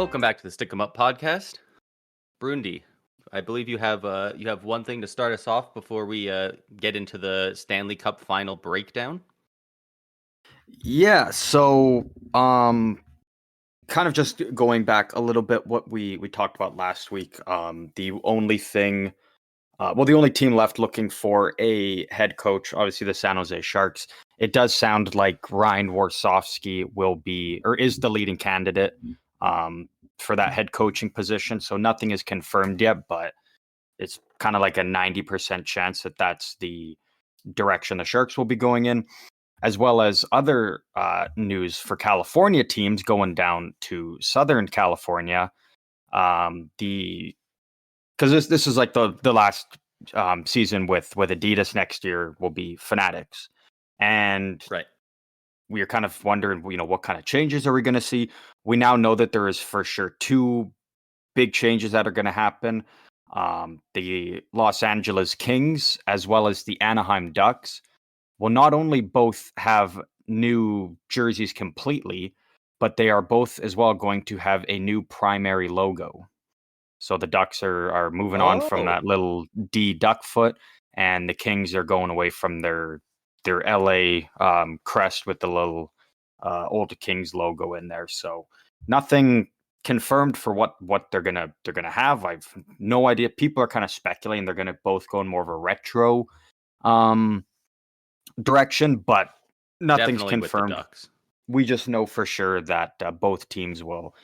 Welcome back to the Stick 'em Up podcast. Brundy, I believe you have one thing to start us off before we get into the Stanley Cup Final breakdown. Yeah, so kind of just going back a little bit what we talked about last week. The only thing the only team left looking for a head coach, obviously the San Jose Sharks. It does sound like Ryan Warsofsky will be or is the leading candidate for that head coaching position. So nothing is confirmed yet, but it's kind of like a 90% chance that that's the direction the Sharks will be going in, as well as other news for California teams going down to Southern California. Because this is like the last season with Adidas. Next year will be Fanatics, and Right. we are kind of wondering, what kind of changes are we going to see? We now know that there is for sure two big changes that are going to happen. The Los Angeles Kings as well as the Anaheim Ducks will not only both have new jerseys completely, but they are both as well going to have a new primary logo. So the Ducks are moving on from that little D duck foot, and the Kings are going away from their LA crest with the little old Kings logo in there. So nothing confirmed for what they're gonna have. I've no idea. People are kind of speculating they're gonna both go in more of a retro direction, but nothing's Definitely confirmed. with the Ducks. We just know for sure that both teams will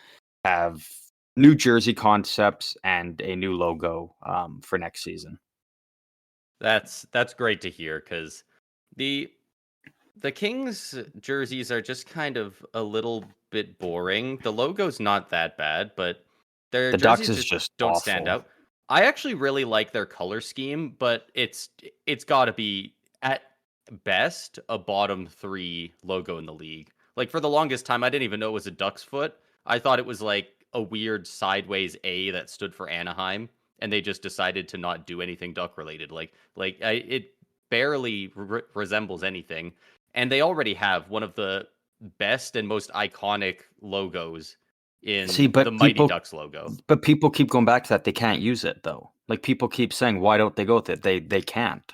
have new jersey concepts and a new logo for next season. That's great to hear, because the Kings jerseys are just kind of a little bit boring. The logo's not that bad, but their The jerseys Ducks is just don't awful. stand out. I actually really like their color scheme, but it's got to be at best a bottom 3 logo in the league. Like, for the longest time, I didn't even know it was a duck's foot. I thought it was like a weird sideways A that stood for Anaheim, and they just decided to not do anything duck related. It barely resembles anything, and they already have one of the best and most iconic logos in the Mighty Ducks logo. But people keep going back to that. They can't use it though. Like, people keep saying, why don't they go with it? They can't.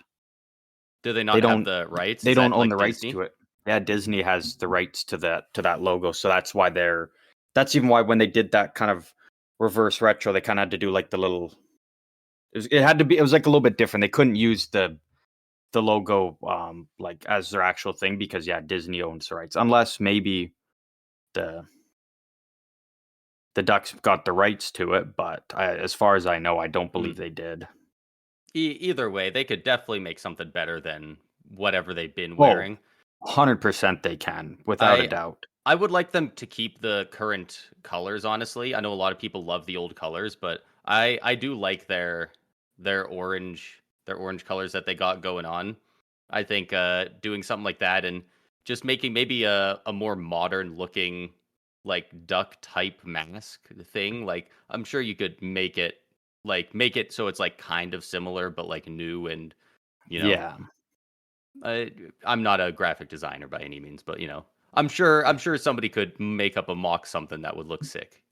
Do they not have the rights? They don't own the rights to it. Yeah, Disney has the rights to that logo, so that's why that's even why when they did that kind of reverse retro, they kind of had to do like the little. It was like a little bit different. They couldn't use the logo like as their actual thing because Disney owns the rights, unless maybe the Ducks got the rights to it. But as far as I know, I don't believe they did. Either way, they could definitely make something better than whatever they've been wearing. 100% they can, without a doubt. I would like them to keep the current colors, honestly. I know a lot of people love the old colors, but I do like their orange colors that they got going on. I think doing something like that and just making maybe a more modern looking like duck type mask thing. Like, I'm sure you could make it so it's like kind of similar but like new, and I'm not a graphic designer by any means, but I'm sure somebody could make up a mock something that would look sick.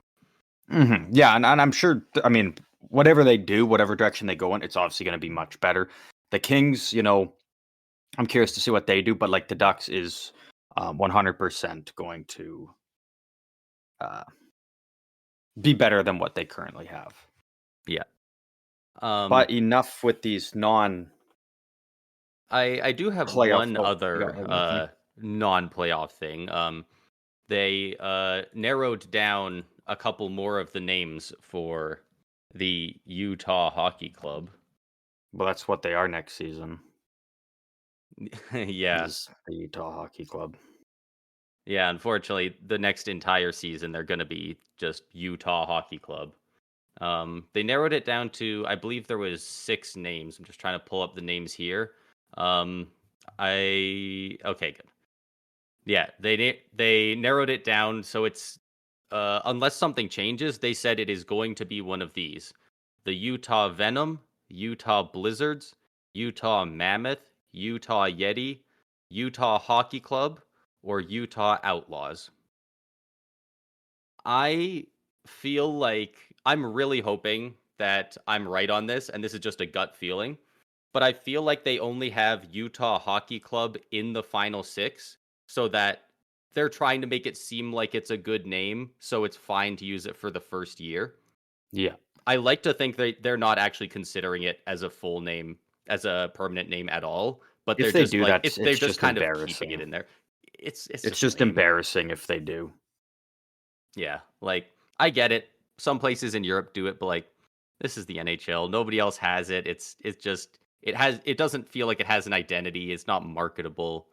Mm-hmm. Yeah, and I'm sure. I mean, whatever they do, whatever direction they go in, it's obviously going to be much better. The Kings, I'm curious to see what they do, but like the Ducks is 100% going to be better than what they currently have. Yeah. But enough with these I do have one other non-playoff thing. They narrowed down a couple more of the names for the Utah Hockey Club. Well, that's what they are next season. Yeah. Is the Utah Hockey Club. Yeah, unfortunately, the next entire season, they're going to be just Utah Hockey Club. They narrowed it down to, I believe there was 6 names. I'm just trying to pull up the names here. Okay, good. Yeah, they narrowed it down, so it's unless something changes, they said it is going to be one of these: the Utah Venom, Utah Blizzards, Utah Mammoth, Utah Yeti, Utah Hockey Club, or Utah Outlaws. I feel like I'm really hoping that I'm right on this, and this is just a gut feeling. But I feel like they only have Utah Hockey Club in the final six so that they're trying to make it seem like it's a good name, so it's fine to use it for the first year. Yeah. I like to think they're not actually considering it as a full name, as a permanent name at all, but If they're they just do like that, they're it's just just kind of keeping it embarrassing. in there. It's It's just just lame. embarrassing if they do. Yeah, like I get it. Some places in Europe do it, but like this is the NHL. Nobody else has it. It doesn't feel like it has an identity. It's not marketable.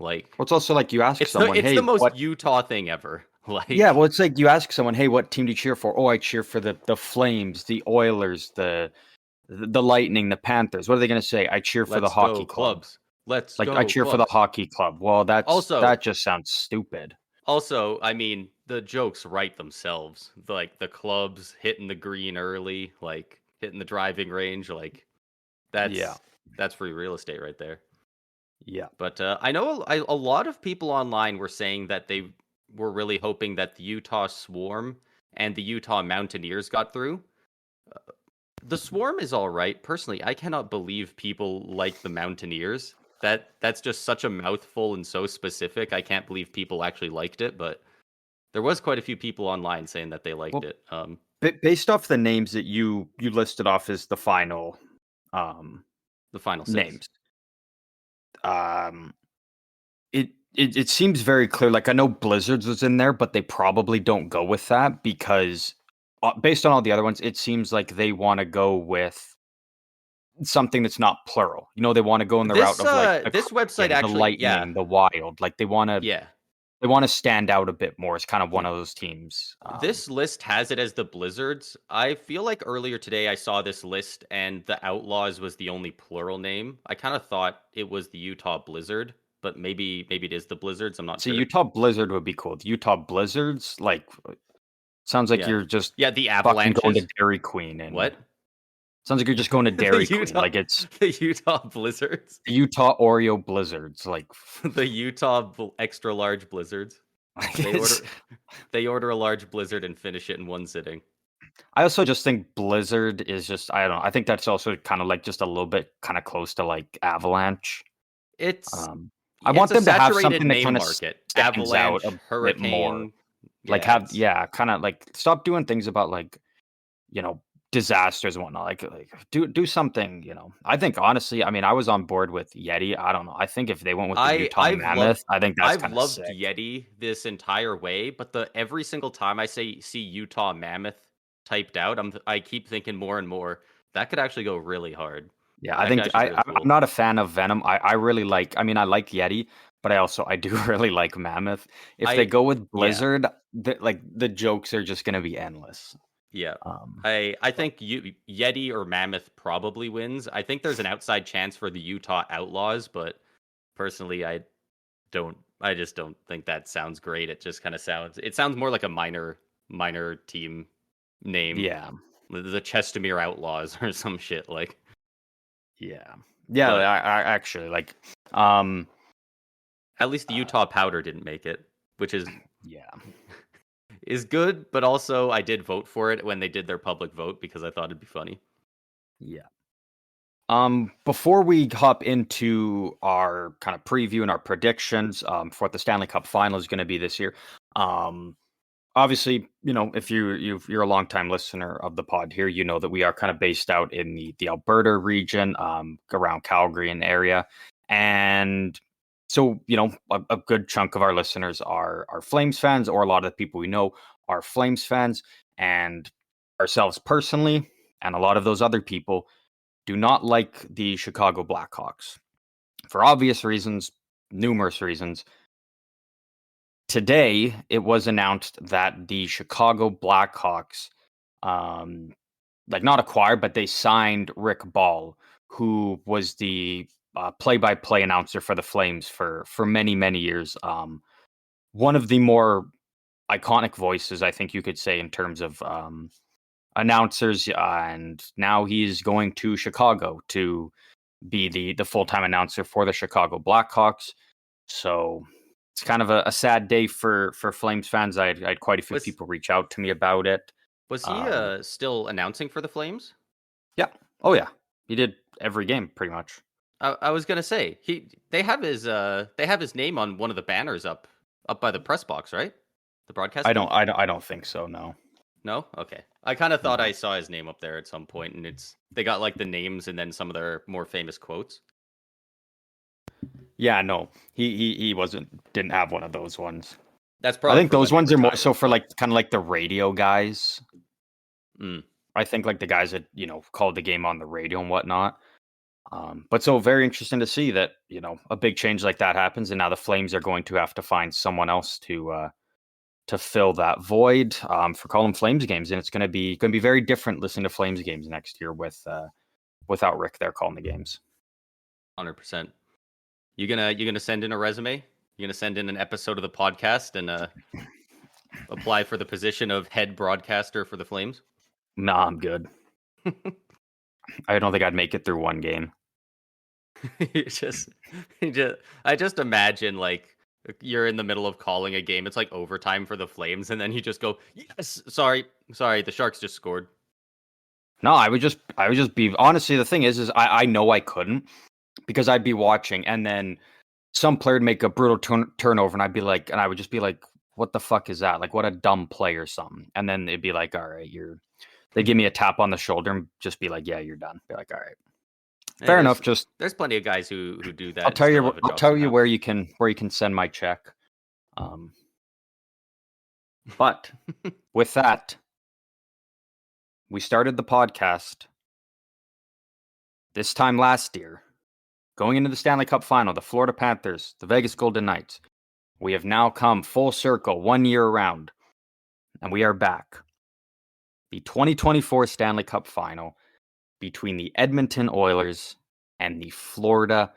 Like Well, it's also like you ask it's the someone, it's "Hey, the most what?" Utah thing ever. Yeah, Like well, it's like you ask someone, "Hey, what team do you cheer for?" "Oh, I cheer for the Flames, the Oilers, the Lightning, the Panthers." What are they going to say? "I cheer for the let's go hockey club." clubs. Let's Like, "I go cheer for the clubs. hockey club." Well, Also, that just sounds stupid. I mean, the jokes write themselves. Like the clubs hitting the green early, like hitting the driving range, like Yeah. that's free real estate right there. Yeah. But I know a lot of people online were saying that they were really hoping that the Utah Swarm and the Utah Mountaineers got through. The Swarm is all right. Personally, I cannot believe people like the Mountaineers. That's just such a mouthful and so specific. I can't believe people actually liked it, but there was quite a few people online saying that they liked Well, it. based off the names that you listed off as the final um The final six. names, um it seems very clear. Like I know Blizzards was in there, but they probably don't go with that because based on all the other ones, it seems like they want to go with something that's not plural. You know, they want to go in the route of like the This website Kraken, the actually, yeah, Lightning, the Wild. Like yeah. they want to stand out a bit more. It's kind of one of those teams. This list has it as the Blizzards. I feel like earlier today I saw this list and the Outlaws was the only plural name. I kind of thought it was the Utah Blizzard, but maybe it is the Blizzards. I'm not So sure. Utah Blizzard would be cool. The Utah Blizzards, like, sounds like Yeah, you're just yeah. The fucking going to Avalanches. Dairy Queen, and What? sounds like you're just going to the Dairy Queen. Utah, Like it's the Utah Blizzards, the Utah Oreo Blizzards. Like, the Utah extra large Blizzards. They it's, order they order a large Blizzard and finish it in one sitting. I also just think Blizzard is just, I don't know. I think that's also kind of like just a little bit kind of close to like Avalanche. It's Um, I it's want a them to have saturated something that name kind of market. stands out a Avalanche, bit more. Hurricane. Like Yeah, have, it's yeah, kind of like stop doing things about like, you know, disasters and whatnot. Like do something, you know. I think honestly, I mean, I was on board with Yeti. I don't know. I think if they went with the I Utah Mammoth, I think that's I've kind of loved sick. Yeti this entire way, but the every single time I see Utah Mammoth typed out, I keep thinking more and more that could actually go really hard. Yeah, I That could think actually be really I'm cool. not a fan of Venom. I really like. I mean, I like Yeti, but I do really like Mammoth. If they I go with yeah. Blizzard, the jokes are just gonna be endless. Yeah. Um, I but think Yeti or Mammoth probably wins. I think there's an outside chance for the Utah Outlaws, but personally I just don't think that sounds great. It just kind of sounds more like a minor team name. yeah, The Chestermere Outlaws or some shit like. yeah, yeah. But I actually like. Um, at least the uh, Utah Powder didn't make it, which yeah, is good, but also I did vote for it when they did their public vote because I thought it'd be funny. yeah. Before we hop into our kind of preview and our predictions, for what the Stanley Cup Final is going to be this year, um, obviously, you know, if you're a longtime listener of the pod here, you know that we are kind of based out in the Alberta region, around Calgary and area, and so you know a good chunk of our listeners are Flames fans, or a lot of the people we know are Flames fans, and ourselves personally, and a lot of those other people do not like the Chicago Blackhawks for obvious reasons, numerous reasons. Today, it was announced that the Chicago Blackhawks, um, like not acquired, but they signed Rick Ball, who was the play-by-play announcer for the Flames for many years. One of the more iconic voices, I think you could say, in terms of announcers, and now he's going to Chicago to be the full-time announcer for the Chicago Blackhawks. So it's kind of a sad day for Flames fans. I had quite a few Was people reach out to me about it. Was he Um, still announcing for the Flames? yeah. Oh yeah. He did every game pretty much. I was gonna say they have his name on one of the banners up by the press box, right? The broadcast booth? I don't think so. No. No? Okay. I kind of thought No. I saw his name up there at some point, and they got like the names and then some of their more famous quotes. Yeah. No. He didn't have one of those ones. That's I probably think for when those they ones are more retired. so for like kind of like the radio guys. Mm. I think like the guys that called the game on the radio and whatnot. But so very interesting to see that a big change like that happens, and now the Flames are going to have to find someone else to fill that void for calling Flames games, and it's going to be very different listening to Flames games next year without Rick there calling the games. 100%. You gonna send in a resume? You gonna send in an episode of the podcast and apply for the position of head broadcaster for the Flames? Nah, I'm good. I don't think I'd make it through one game. you just, I just imagine like you're in the middle of calling a game. It's like overtime for the Flames, and then you just go, "Yes, sorry, the Sharks just scored." No, I would just be honestly. The thing is I know I couldn't because I'd be watching, and then some player would make a brutal turnover, and I would just be like, "What the fuck is that? Like, what a dumb play or something." And then it'd be like, "All right, They give me a tap on the shoulder and just be like, "Yeah, you're done." Be like, "All right, fair enough." Just there's plenty of guys who do that. I'll And tell still you. have a I'll job tell you somehow. where you can send my check. But with that, we started the podcast this time last year, going into the Stanley Cup Final, the Florida Panthers, the Vegas Golden Knights. We have now come full circle 1 year around, and we are back. The 2024 Stanley Cup Final between the Edmonton Oilers and the Florida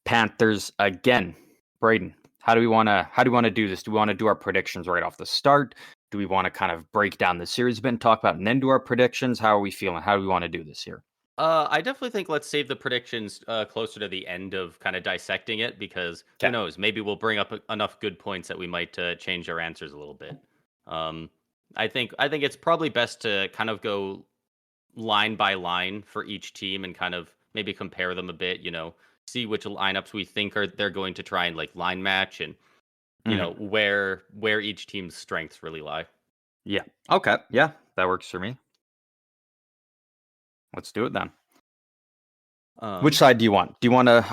Panthers again. Braden, how do we want to do this? Do we want to do our predictions right off the start? Do we want to kind of break down the series a bit and talk about it and then do our predictions? How are we feeling? How do we want to do this here? I definitely think let's save the predictions closer to the end of kind of dissecting it, because who Okay. knows? Maybe we'll bring up enough good points that we might change our answers a little bit. Um, I think it's probably best to kind of go line by line for each team and kind of maybe compare them a bit. See which lineups we think they're going to try and like line match, and where each team's strengths really lie. Yeah. Okay. Yeah, that works for me. Let's do it then. Which side do you want? Do you want to?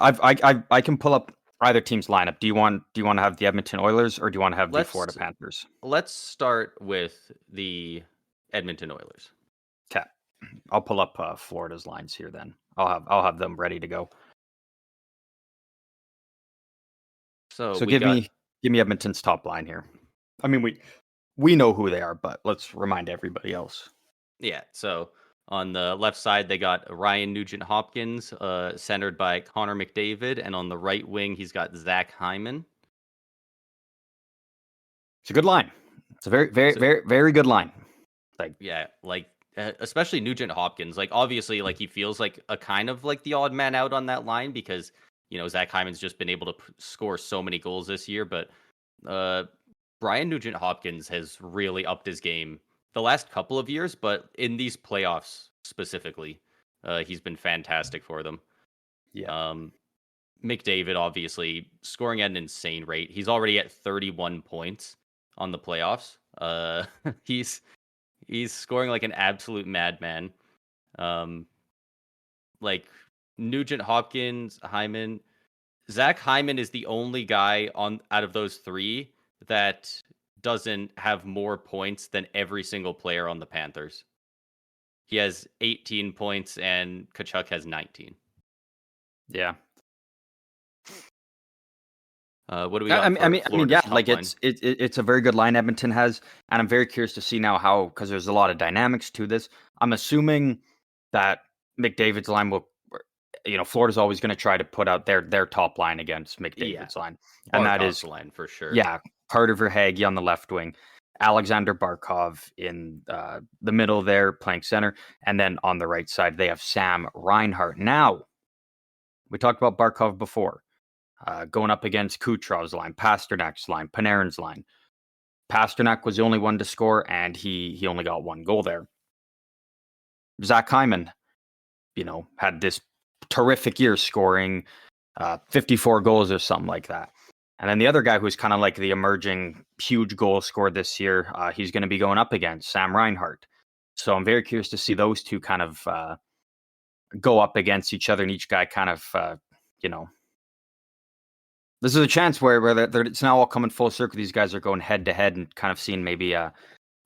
I can pull up either team's lineup. Do you want to have the Edmonton Oilers or do you want to have the Florida Panthers? Let's start with the Edmonton Oilers. Okay. I'll pull up Florida's lines here then. I'll have them ready to go. So give me Edmonton's top line here. I mean we know who they are, but let's remind everybody else. Yeah, so on the left side, they got Ryan Nugent-Hopkins, centered by Connor McDavid, and on the right wing, he's got Zach Hyman. It's a good line. It's a very, very, very, very good line. Especially Nugent-Hopkins. Like, obviously, like he feels like a kind of like the odd man out on that line because Zach Hyman's just been able to score so many goals this year, but Ryan Nugent-Hopkins has really upped his game the last couple of years, but in these playoffs specifically, he's been fantastic for them. Yeah. McDavid obviously scoring at an insane rate. He's already at 31 points on the playoffs. He's scoring like an absolute madman. Like Nugent Hopkins, Hyman, Zach Hyman is the only guy out of those three that doesn't have more points than every single player on the Panthers. He has 18 points and Tkachuk has 19. Yeah. What do we got? I mean, yeah, like line? it's a very good line Edmonton has, and I'm very curious to see now how, because there's a lot of dynamics to this. I'm assuming that McDavid's line will, Florida's always going to try to put out their top line against McDavid's line, and that is line for sure. Yeah, Carter Verhaeghe on the left wing, Alexander Barkov in the middle there playing center, and then on the right side they have Sam Reinhart. Now, we talked about Barkov before. Going up against Kucherov's line, Pasternak's line, Panarin's line. Pasternak was the only one to score, and he only got one goal there. Zach Hyman, had this terrific year, scoring 54 goals or something like that. And then the other guy who's kind of like the emerging huge goal scorer this year, he's going to be going up against Sam Reinhart. So I'm very curious to see those two kind of go up against each other, and each guy kind of, this is a chance where it's now all coming full circle. These guys are going head to head and kind of seeing maybe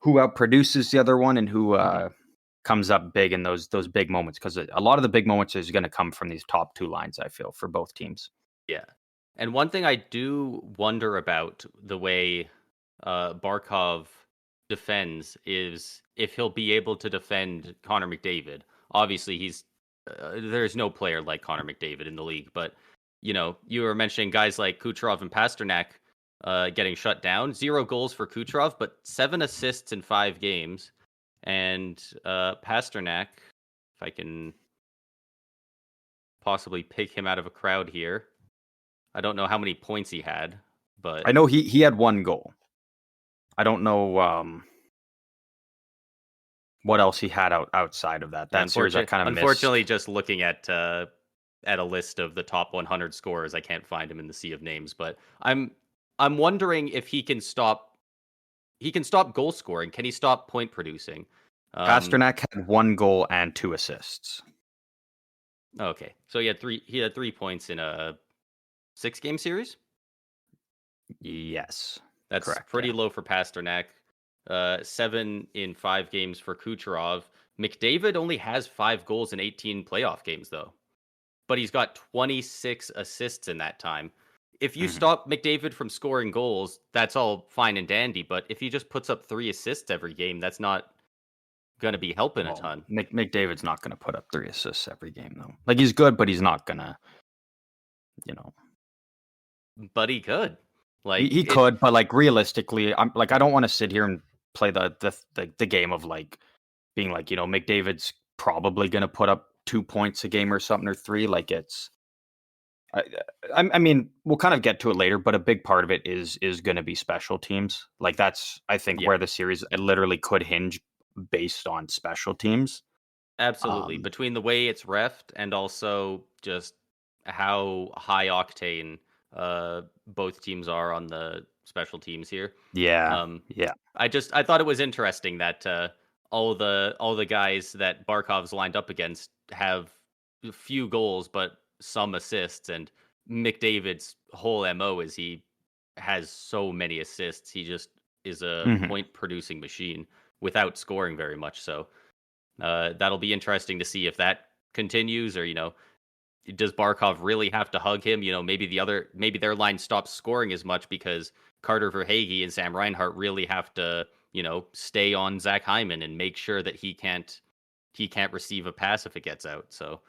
who outproduces the other one and who comes up big in those big moments, because a lot of the big moments is going to come from these top two lines, I feel, for both teams. Yeah. And one thing I do wonder about the way Barkov defends is if he'll be able to defend Connor McDavid. Obviously, there's no player like Connor McDavid in the league, but you were mentioning guys like Kucherov and Pasternak getting shut down. 0 goals for Kucherov, but 7 assists in 5 games. And Pasternak, if I can possibly pick him out of a crowd here. I don't know how many points he had, but I know he had 1 goal. I don't know what else he had outside of that. That series I kind of unfortunately missed. Just looking at a list of the top 100 scorers, I can't find him in the sea of names. But I'm wondering if he can stop goal scoring. Can he stop point producing? Pasternak had 1 goal and 2 assists. Okay, so he had 3 points in a 6-game series. Yes, that's correct. Pretty low for Pasternak. 7 in 5 games for Kucherov. McDavid only has 5 goals in 18 playoff games, though, but he's got 26 assists in that time. If you stop McDavid from scoring goals, that's all fine and dandy. But if he just puts up 3 assists every game, that's not going to be helping a ton. McDavid's not going to put up 3 assists every game, though. Like, he's good, but he's not going to, But he could. Like, he could, but like realistically, I don't want to sit here and play the game of like being like, McDavid's probably going to put up 2 points a game or something, or 3. Like, it's, I mean, we'll kind of get to it later, but a big part of it is going to be special teams. Like, that's, I think, where the series literally could hinge based on special teams. Absolutely. Between the way it's reffed and also just how high octane both teams are on the special teams here. Yeah. I thought it was interesting that all the guys that Barkov's lined up against have a few goals but some assists, and McDavid's whole MO is he has so many assists. He just is a point producing machine without scoring very much. So that'll be interesting to see if that continues, or does Barkov really have to hug him? Maybe their line stops scoring as much because Carter Verhaeghe and Sam Reinhart really have to, stay on Zach Hyman and make sure that he can't receive a pass if it gets out. So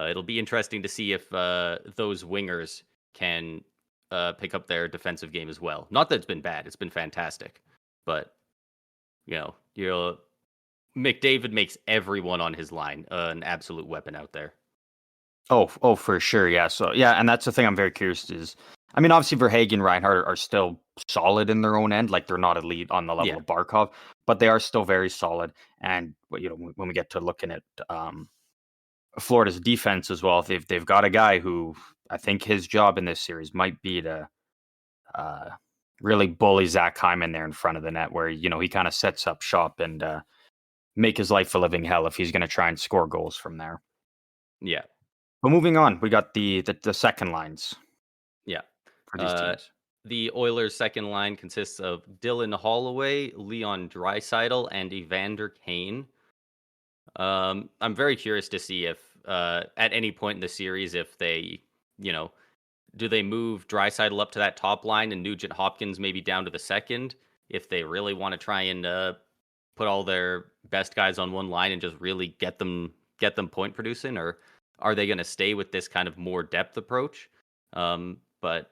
it'll be interesting to see if those wingers can pick up their defensive game as well. Not that it's been bad; it's been fantastic. But McDavid makes everyone on his line an absolute weapon out there. Oh, for sure. Yeah. So, yeah. And that's the thing I'm very curious is, I mean, obviously Verhaeghe and Reinhart are still solid in their own end. Like, they're not elite on the level of Barkov, but they are still very solid. And, when we get to looking at Florida's defense as well, they've got a guy who I think his job in this series might be to really bully Zach Hyman there in front of the net, where, he kind of sets up shop and make his life a living hell if he's going to try and score goals from there. Yeah. But moving on, we got the second lines. Yeah. For these teams. The Oilers' second line consists of Dylan Holloway, Leon Draisaitl, and Evander Kane. I'm very curious to see if at any point in the series, if they, do they move Draisaitl up to that top line and Nugent Hopkins maybe down to the second, if they really want to try and put all their best guys on one line and just really get them point producing, or are they going to stay with this kind of more depth approach? But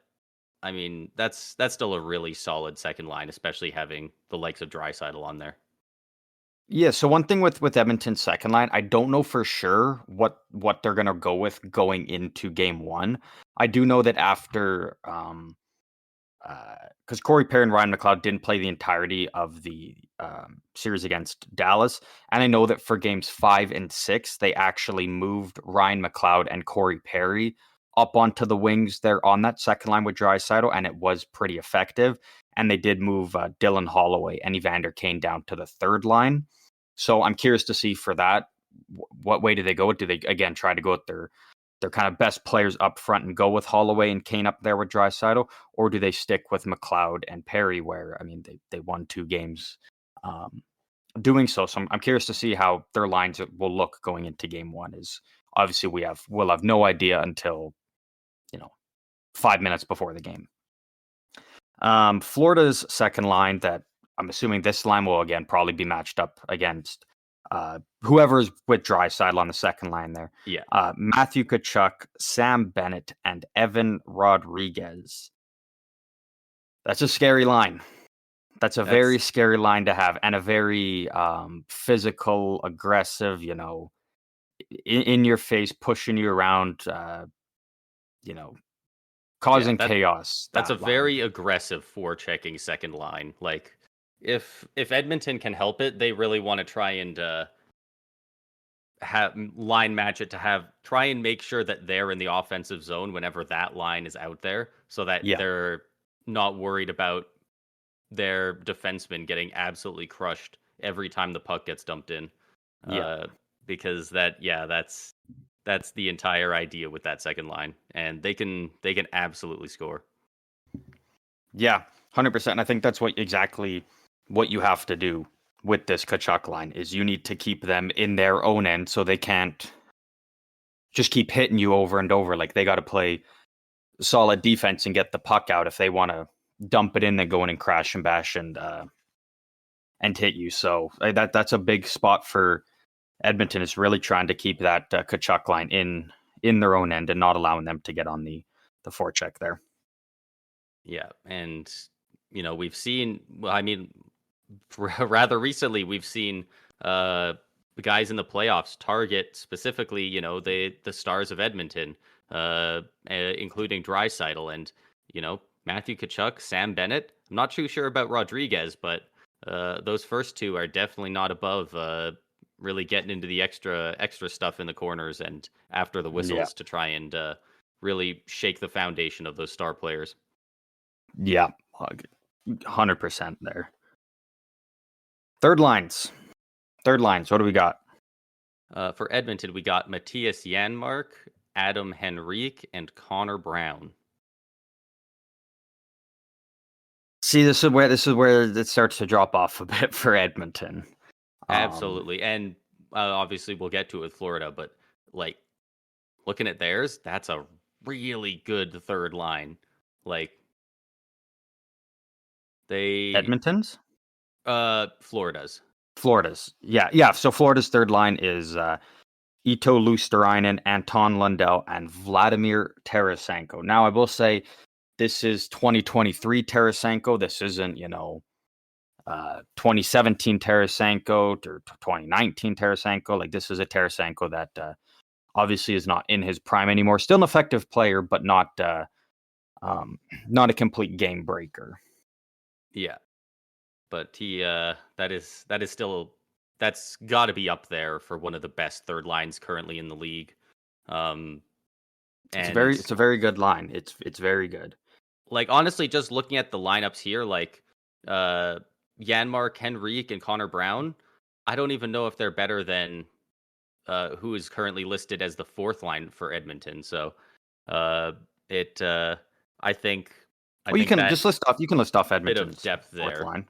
I mean, that's still a really solid second line, especially having the likes of Draisaitl on there. Yeah, so one thing with Edmonton's second line, I don't know for sure what they're going to go with going into game 1. I do know that after because Corey Perry and Ryan McLeod didn't play the entirety of the series against Dallas. And I know that for games 5 and 6, they actually moved Ryan McLeod and Corey Perry up onto the wings there on that second line with Draisaitl, and it was pretty effective. And they did move Dylan Holloway and Evander Kane down to the third line. So I'm curious to see for that, what way do they go? Do they, again, try to go with their kind of best players up front and go with Holloway and Kane up there with Draisaitl, or do they stick with McLeod and Perry, where, I mean, they won 2 games doing so. So I'm curious to see how their lines will look going into game 1. Is obviously we'll have no idea until 5 minutes before the game. Florida's second line, that I'm assuming this line will again probably be matched up against whoever's with Draisaitl on the second line there. Yeah. Matthew Tkachuk, Sam Bennett, and Evan Rodriguez. That's a scary line. That's a very scary line to have, and a very physical, aggressive, in your face, pushing you around, causing chaos. That's a very aggressive forechecking second line. Like, if Edmonton can help it, they really want to try and have line match it to try and make sure that they're in the offensive zone whenever that line is out there, so that they're not worried about their defensemen getting absolutely crushed every time the puck gets dumped in. Because that's the entire idea with that second line, and they can absolutely score. Yeah, 100%. I think that's exactly what you have to do with this Tkachuk line, is you need to keep them in their own end so they can't just keep hitting you over and over. Like, they got to play solid defense and get the puck out if they want to dump it in and go in and crash and bash and hit you. So that's a big spot for Edmonton, is really trying to keep that Tkachuk line in their own end and not allowing them to get on the forecheck there. Yeah, and we've seen. Well, I mean, rather recently, we've seen the guys in the playoffs target specifically, the stars of Edmonton, including Draisaitl and Matthew Tkachuk, Sam Bennett. I'm not too sure about Rodriguez, but those first two are definitely not above really getting into the extra stuff in the corners and after the whistles to try and really shake the foundation of those star players. Yeah, 100% there. Third lines. What do we got? For Edmonton, we got Matthias Janmark, Adam Henrique, and Connor Brown. See, this is where it starts to drop off a bit for Edmonton. Absolutely. And obviously we'll get to it with Florida, but like, looking at theirs, that's a really good third line. Like, Edmonton's? Florida's. Yeah. So Florida's third line is Ito Luosterainen, Anton Lundell, and Vladimir Tarasenko. Now, I will say, this is 2023 Tarasenko. This isn't, 2017 Tarasenko or 2019 Tarasenko. Like, this is a Tarasenko that obviously is not in his prime anymore. Still an effective player, but not a complete game breaker. Yeah, but he that's got to be up there for one of the best third lines currently in the league. It's a very good line. It's very good. Like, honestly, just looking at the lineups here, like Janmark, Henrique, and Connor Brown, I don't even know if they're better than who is currently listed as the fourth line for Edmonton. So I think. You can list off Edmonton's bit of depth there. Line.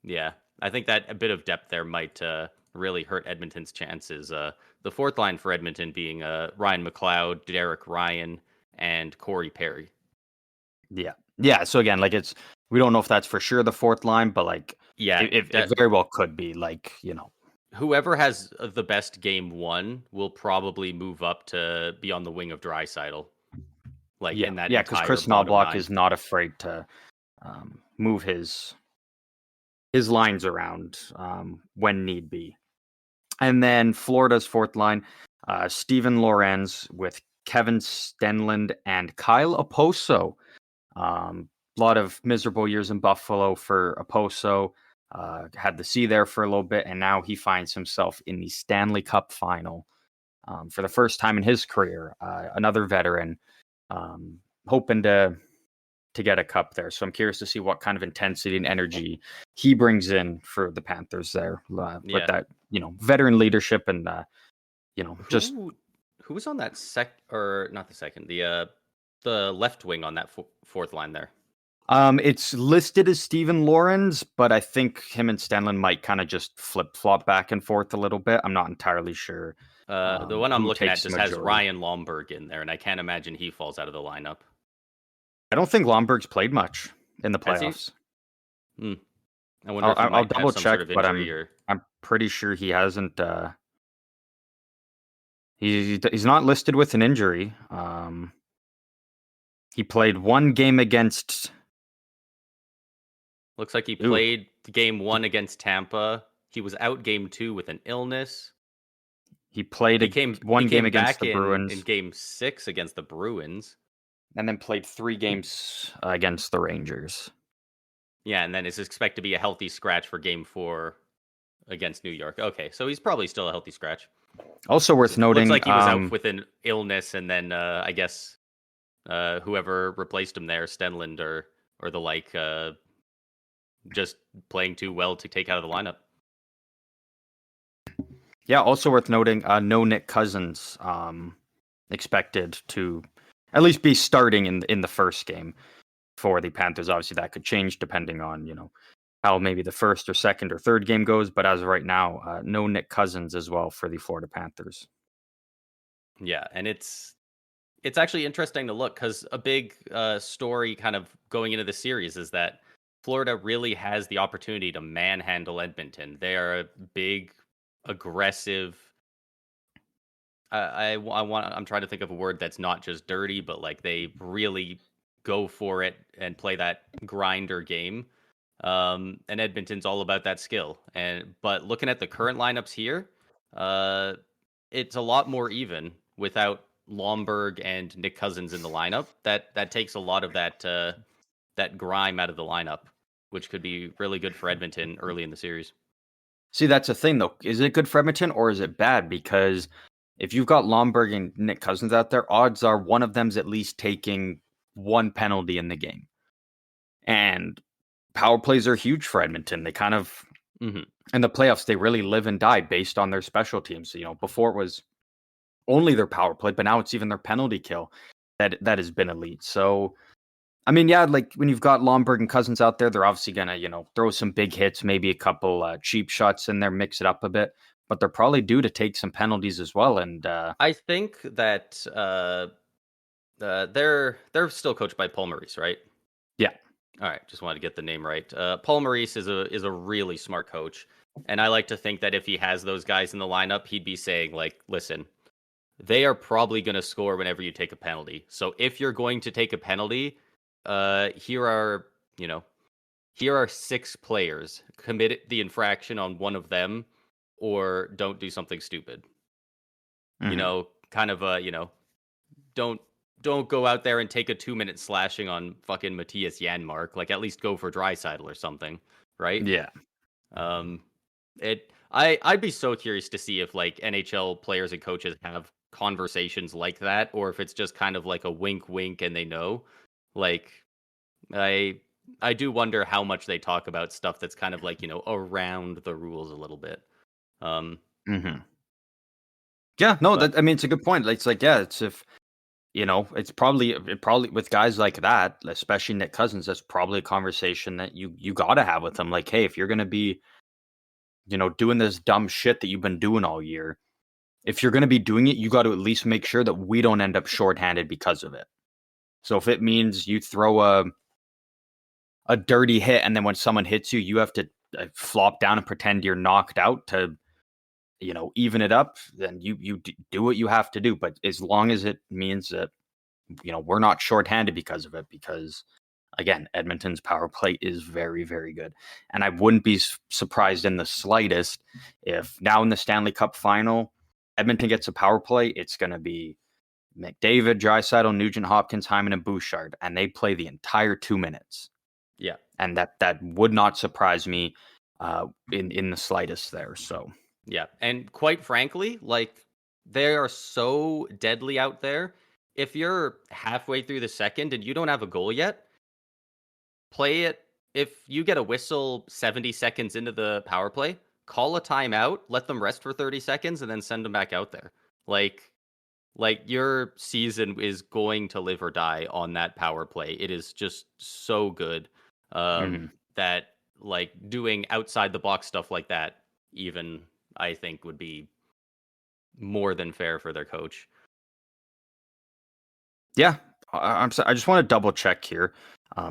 Yeah, I think that a bit of depth there might really hurt Edmonton's chances. The fourth line for Edmonton being Ryan McLeod, Derek Ryan, and Corey Perry. Yeah. So again, like, we don't know if that's for sure the fourth line, but like, it very well could be. Like, whoever has the best game one will probably move up to be on the wing of Draisaitl. Like, in that, because Chris Knoblauch is not afraid to move his lines around when need be. And then Florida's fourth line, Steven Lorenz with Kevin Stenlund and Kyle Oposo. lot of miserable years in Buffalo for Oposo. Had the C there for a little bit, and now he finds himself in the Stanley Cup Final for the first time in his career. Another veteran, hoping to get a cup there. So I'm curious to see what kind of intensity and energy he brings in for the Panthers there with that, veteran leadership and just who was on that the left wing on that fourth line there. It's listed as Steven Lawrence, but I think him and Stanley might kind of just flip-flop back and forth a little bit. I'm not entirely sure. The one I'm looking at just has Ryan Lomberg in there, and I can't imagine he falls out of the lineup. I don't think Lomberg's played much in the playoffs. I wonder if I'll double check, but I'm pretty sure he hasn't. He's not listed with an injury. He played one game against. Looks like he played game 1 against Tampa. He was out game 2 with an illness. He played one game against the Bruins. In game 6 against the Bruins. And then played 3 games against the Rangers. Yeah, and then is expected to be a healthy scratch for game 4 against New York. Okay, so he's probably still a healthy scratch. Also worth noting. Looks like he was out with an illness, and then I guess whoever replaced him there, Stenlund or the like, just playing too well to take out of the lineup. Yeah, also worth noting, no Nick Cousins expected to at least be starting in the first game for the Panthers. Obviously, that could change depending on, how maybe the first or second or third game goes. But as of right now, no Nick Cousins as well for the Florida Panthers. Yeah, and it's actually interesting to look because a big story kind of going into the series is that Florida really has the opportunity to manhandle Edmonton. They are a big, aggressive. I'm trying to think of a word that's not just dirty, but like they really go for it and play that grinder game. And Edmonton's all about that skill. But looking at the current lineups here, it's a lot more even without Lomberg and Nick Cousins in the lineup. That takes a lot of that grime out of the lineup, which could be really good for Edmonton early in the series. See, that's the thing, though. Is it good for Edmonton or is it bad? Because if you've got Lomberg and Nick Cousins out there, odds are one of them's at least taking one penalty in the game. And power plays are huge for Edmonton. They kind of, in the playoffs, they really live and die based on their special teams. Before it was only their power play, but now it's even their penalty kill that has been elite. So, I mean, yeah, like when you've got Lomberg and Cousins out there, they're obviously going to, throw some big hits, maybe a couple cheap shots in there, mix it up a bit. But they're probably due to take some penalties as well. And I think that they're still coached by Paul Maurice, right? Yeah. All right, just wanted to get the name right. Paul Maurice is a really smart coach, and I like to think that if he has those guys in the lineup, he'd be saying like, "Listen, they are probably going to score whenever you take a penalty. So if you're going to take a penalty, here are 6 players. Commit the infraction on one of them, or don't do something stupid. Kind of don't go out there and take a 2-minute slashing on fucking Matthias Janmark. Like at least go for Draisaitl or something, right? Yeah. I'd be so curious to see if like NHL players and coaches have conversations like that, or if it's just kind of like a wink wink and they know. Like I do wonder how much they talk about stuff that's kind of like, around the rules a little bit. Yeah, no, it's a good point. It's like, yeah, it's if it's probably with guys like that, especially Nick Cousins, that's probably a conversation that you got to have with them. Like, hey, if you're going to be, doing this dumb shit that you've been doing all year, if you're going to be doing it, you got to at least make sure that we don't end up shorthanded because of it. So if it means you throw a dirty hit and then when someone hits you, you have to flop down and pretend you're knocked out to, even it up, then you do what you have to do. But as long as it means that, we're not shorthanded because of it, because again, Edmonton's power play is very, very good. And I wouldn't be surprised in the slightest if now in the Stanley Cup Final, Edmonton gets a power play. It's going to be, McDavid, Draisaitl, Nugent Hopkins, Hyman, and Bouchard, and they play the entire 2 minutes. Yeah. And that would not surprise me in the slightest there. So Yeah. And quite frankly, like, they are so deadly out there. If you're halfway through the second and you don't have a goal yet, play it. If you get a whistle 70 seconds into the power play, call a timeout, let them rest for 30 seconds, and then send them back out there. Like your season is going to live or die on that power play. It is just so good that like doing outside the box stuff like that, even I think would be more than fair for their coach. Yeah, I just want to double check here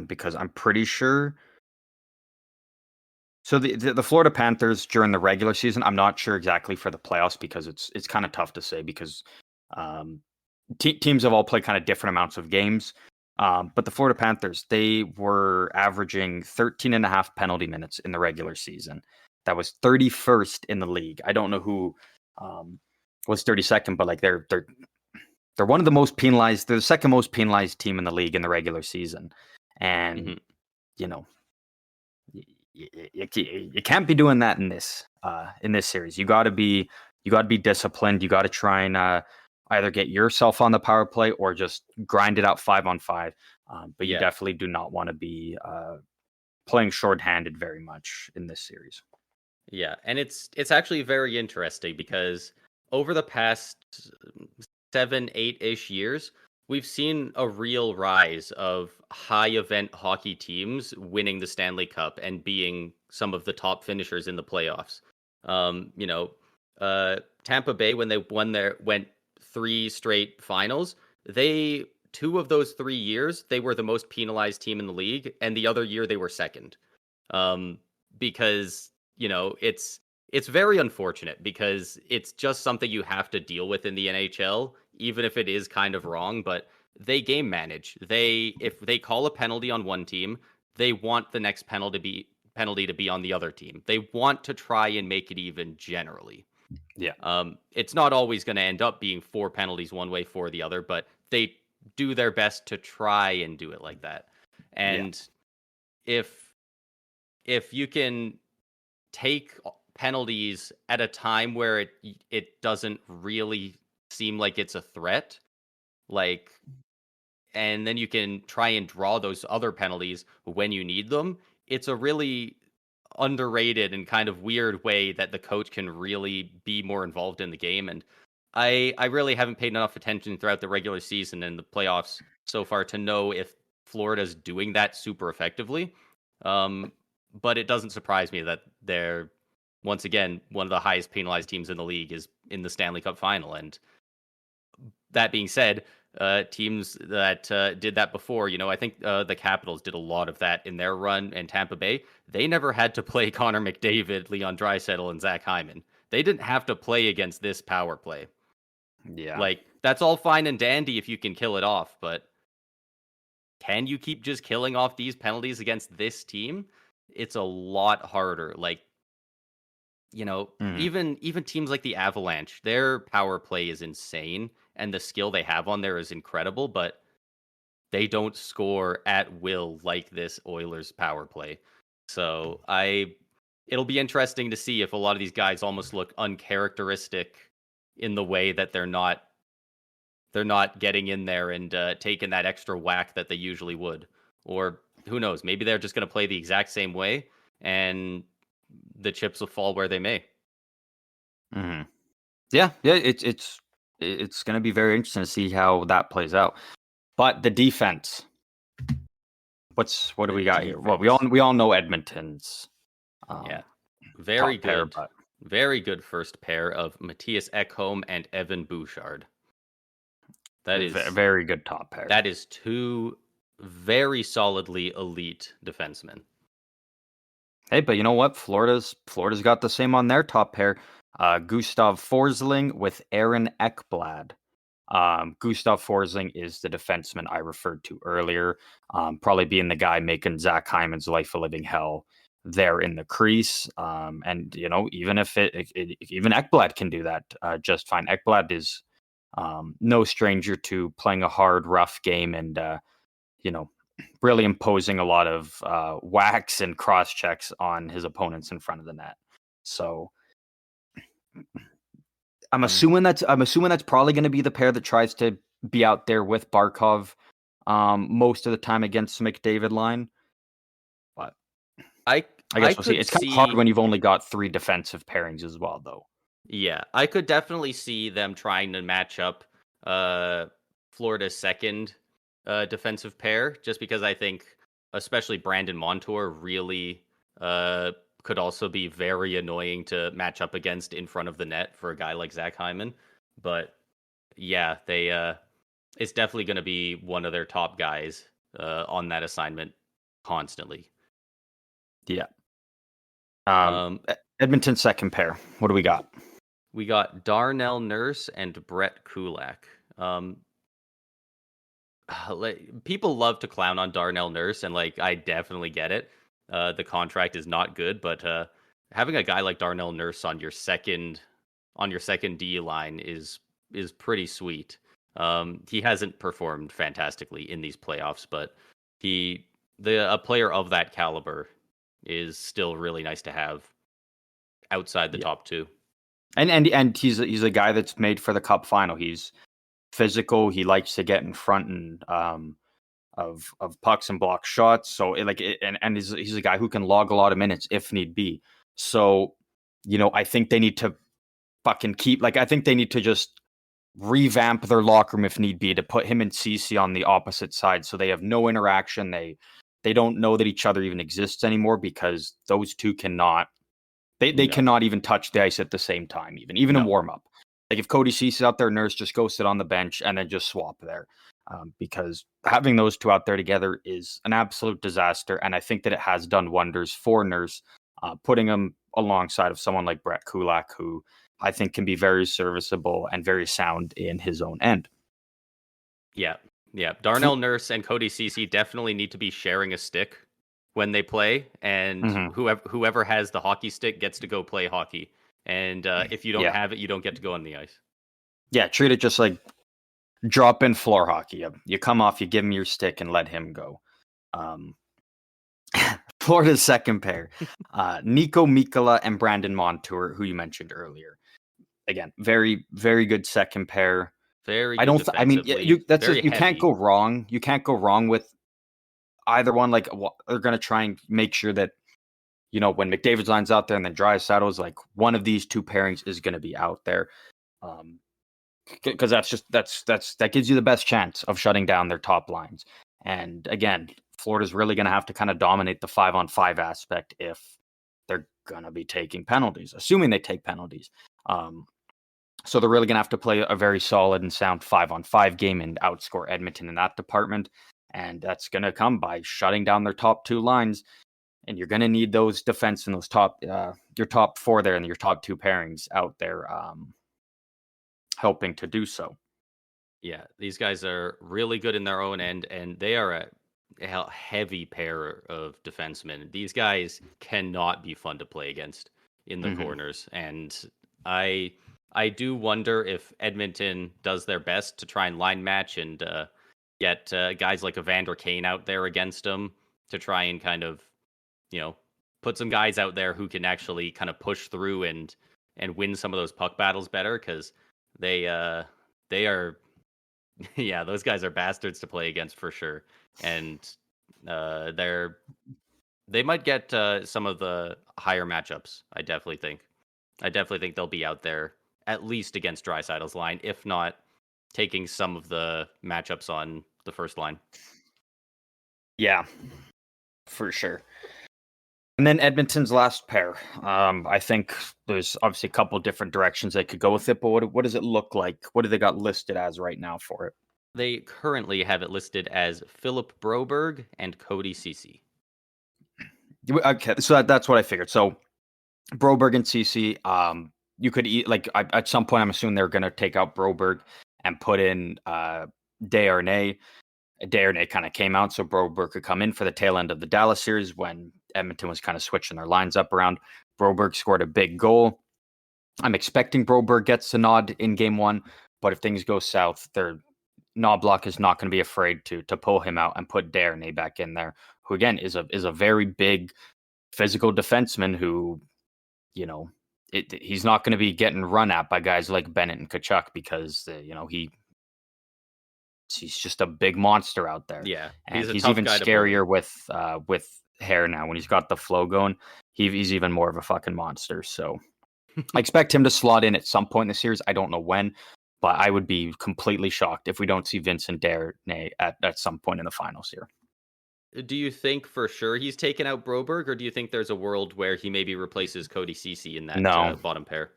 because I'm pretty sure. So the Florida Panthers during the regular season, I'm not sure exactly for the playoffs because it's kind of tough to say because teams have all played kind of different amounts of games. But the Florida Panthers, they were averaging 13 and a half penalty minutes in the regular season. That was 31st in the league. I don't know who was 32nd, but like they're one of the most penalized. They're the second most penalized team in the league in the regular season, and you know, you can't be doing that in this series. You got to be disciplined. You got to try and either get yourself on the power play or just grind it out 5-on-5. But you definitely do not want to be playing shorthanded very much in this series. Yeah, and it's actually very interesting because over the past 7-8-ish years, we've seen a real rise of high event hockey teams winning the Stanley Cup and being some of the top finishers in the playoffs. Tampa Bay, when they went 3 straight finals, 2 of those 3 years, they were the most penalized team in the league, and the other year they were second. Because, it's very unfortunate because it's just something you have to deal with in the NHL, even if it is kind of wrong, but they game manage. If they call a penalty on one team, they want the next penalty to be on the other team. They want to try and make it even generally. Yeah. It's not always going to end up being 4 penalties one way for the other, but they do their best to try and do it like that. And if you can take penalties at a time where it doesn't really seem like it's a threat, and then you can try and draw those other penalties when you need them, it's a really underrated and kind of weird way that the coach can really be more involved in the game. And I really haven't paid enough attention throughout the regular season and the playoffs so far to know if Florida's doing that super effectively. But it doesn't surprise me that they're, once again, one of the highest penalized teams in the league is in the Stanley Cup Final. And that being said, teams that did that before, I think the Capitals did a lot of that in their run, and Tampa Bay, they never had to play Connor McDavid, Leon Draisaitl, and Zach Hyman. They didn't have to play against this power play. Yeah. Like, that's all fine and dandy if you can kill it off, but can you keep just killing off these penalties against this team? It's a lot harder. Like, even teams like the Avalanche, their power play is insane, and the skill they have on there is incredible, but they don't score at will like this Oilers power play. So it'll be interesting to see if a lot of these guys almost look uncharacteristic in the way that they're not getting in there and taking that extra whack that they usually would. Or who knows, maybe they're just going to play the exact same way and the chips will fall where they may. Yeah, it's going to be very interesting to see how that plays out. But the defense, what do we got here? Well, we all know Edmonton's. Very good. Very good first pair of Matthias Ekholm and Evan Bouchard. That is a very good top pair. That is 2 very solidly elite defensemen. Hey, but you know what? Florida's got the same on their top pair. Gustav Forsling with Aaron Ekblad. Gustav Forsling is the defenseman I referred to earlier, probably being the guy making Zach Hyman's life a living hell there in the crease. And even if even Ekblad can do that just fine. Ekblad is No stranger to playing a hard, rough game and, really imposing a lot of whacks and cross checks on his opponents in front of the net. So I'm assuming that's probably going to be the pair that tries to be out there with Barkov most of the time against the McDavid line. But I guess we'll see. It's kind of hard when you've only got 3 defensive pairings as well, though. Yeah, I could definitely see them trying to match up Florida's second defensive pair, just because I think especially Brandon Montour really could also be very annoying to match up against in front of the net for a guy like Zach Hyman. But yeah, it's definitely going to be one of their top guys on that assignment constantly. Yeah. Edmonton's second pair. What do we got? We got Darnell Nurse and Brett Kulak. People love to clown on Darnell Nurse, and I definitely get it. The contract is not good, but having a guy like Darnell Nurse on your second D line is pretty sweet. He hasn't performed fantastically in these playoffs, but a player of that caliber is still really nice to have outside the top 2. And he's a guy that's made for the Cup Final. He's physical. He likes to get in front and of pucks and block shots. So he's a guy who can log a lot of minutes if need be. So I think they need to fucking keep. I think they need to just revamp their locker room if need be to put him and Ceci on the opposite side, so they have no interaction. They don't know that each other even exists anymore, because those two cannot. They cannot even touch the ice at the same time, even in warm up. If Cody Ceci's out there, Nurse just go sit on the bench and then just swap there, because having those two out there together is an absolute disaster. And I think that it has done wonders for Nurse, putting him alongside of someone like Brett Kulak, who I think can be very serviceable and very sound in his own end. Yeah. Darnell Nurse and Cody Ceci definitely need to be sharing a stick when they play, and whoever has the hockey stick gets to go play hockey. And if you don't have it, you don't get to go on the ice. Yeah, treat it just like drop-in floor hockey. You come off, you give him your stick, and let him go. Florida's second pair, Nico Mikkola and Brandon Montour, who you mentioned earlier. Again, very, very good second pair. Very good you can't go wrong. You can't go wrong with either one. They're going to try and make sure that, when McDavid's line's out there and then Draisaitl's, one of these two pairings is going to be out there. Because that gives you the best chance of shutting down their top lines. And again, Florida's really going to have to kind of dominate the 5-on-5 aspect if they're going to be taking penalties, assuming they take penalties. So they're really going to have to play a very solid and sound 5-on-5 game and outscore Edmonton in that department. And that's going to come by shutting down their top 2 lines. And you're going to need those defense and those your top 4 there and your top 2 pairings out there helping to do so. Yeah, these guys are really good in their own end, and they are a heavy pair of defensemen. These guys cannot be fun to play against in the corners. And I do wonder if Edmonton does their best to try and line match and get guys like Evander Kane out there against them to try and kind of, put some guys out there who can actually kind of push through and win some of those puck battles better, because they are, those guys are bastards to play against for sure. And they might get some of the higher matchups. I definitely think they'll be out there at least against Draisaitl's line, if not taking some of the matchups on the first line. Yeah, for sure. And then Edmonton's last pair. I think there's obviously a couple different directions they could go with it, but what does it look like? What do they got listed as right now for it? They currently have it listed as Philip Broberg and Cody Ceci. Okay, so that's what I figured. So Broberg and Ceci, you could at some point I'm assuming they're going to take out Broberg and put in Desharnais. Desharnais kind of came out so Broberg could come in for the tail end of the Dallas series when Edmonton was kind of switching their lines up around. Broberg scored a big goal. I'm expecting Broberg gets a nod in game 1, But if things go south, Knobloch is not going to be afraid to pull him out and put Darnay back in there, who again is a very big physical defenseman who, he's not going to be getting run at by guys like Bennett and Kachuk because he's just a big monster out there. Yeah, and he's a he's tough even guy to scarier with hair now when he's got the flow going. He's even more of a fucking monster. So I expect him to slot in at some point in the series. I don't know when, but I would be completely shocked if we don't see Vincent Darnay at some point in the finals here. Do you think for sure he's taken out Broberg, or do you think there's a world where he maybe replaces Cody Ceci in that bottom pair?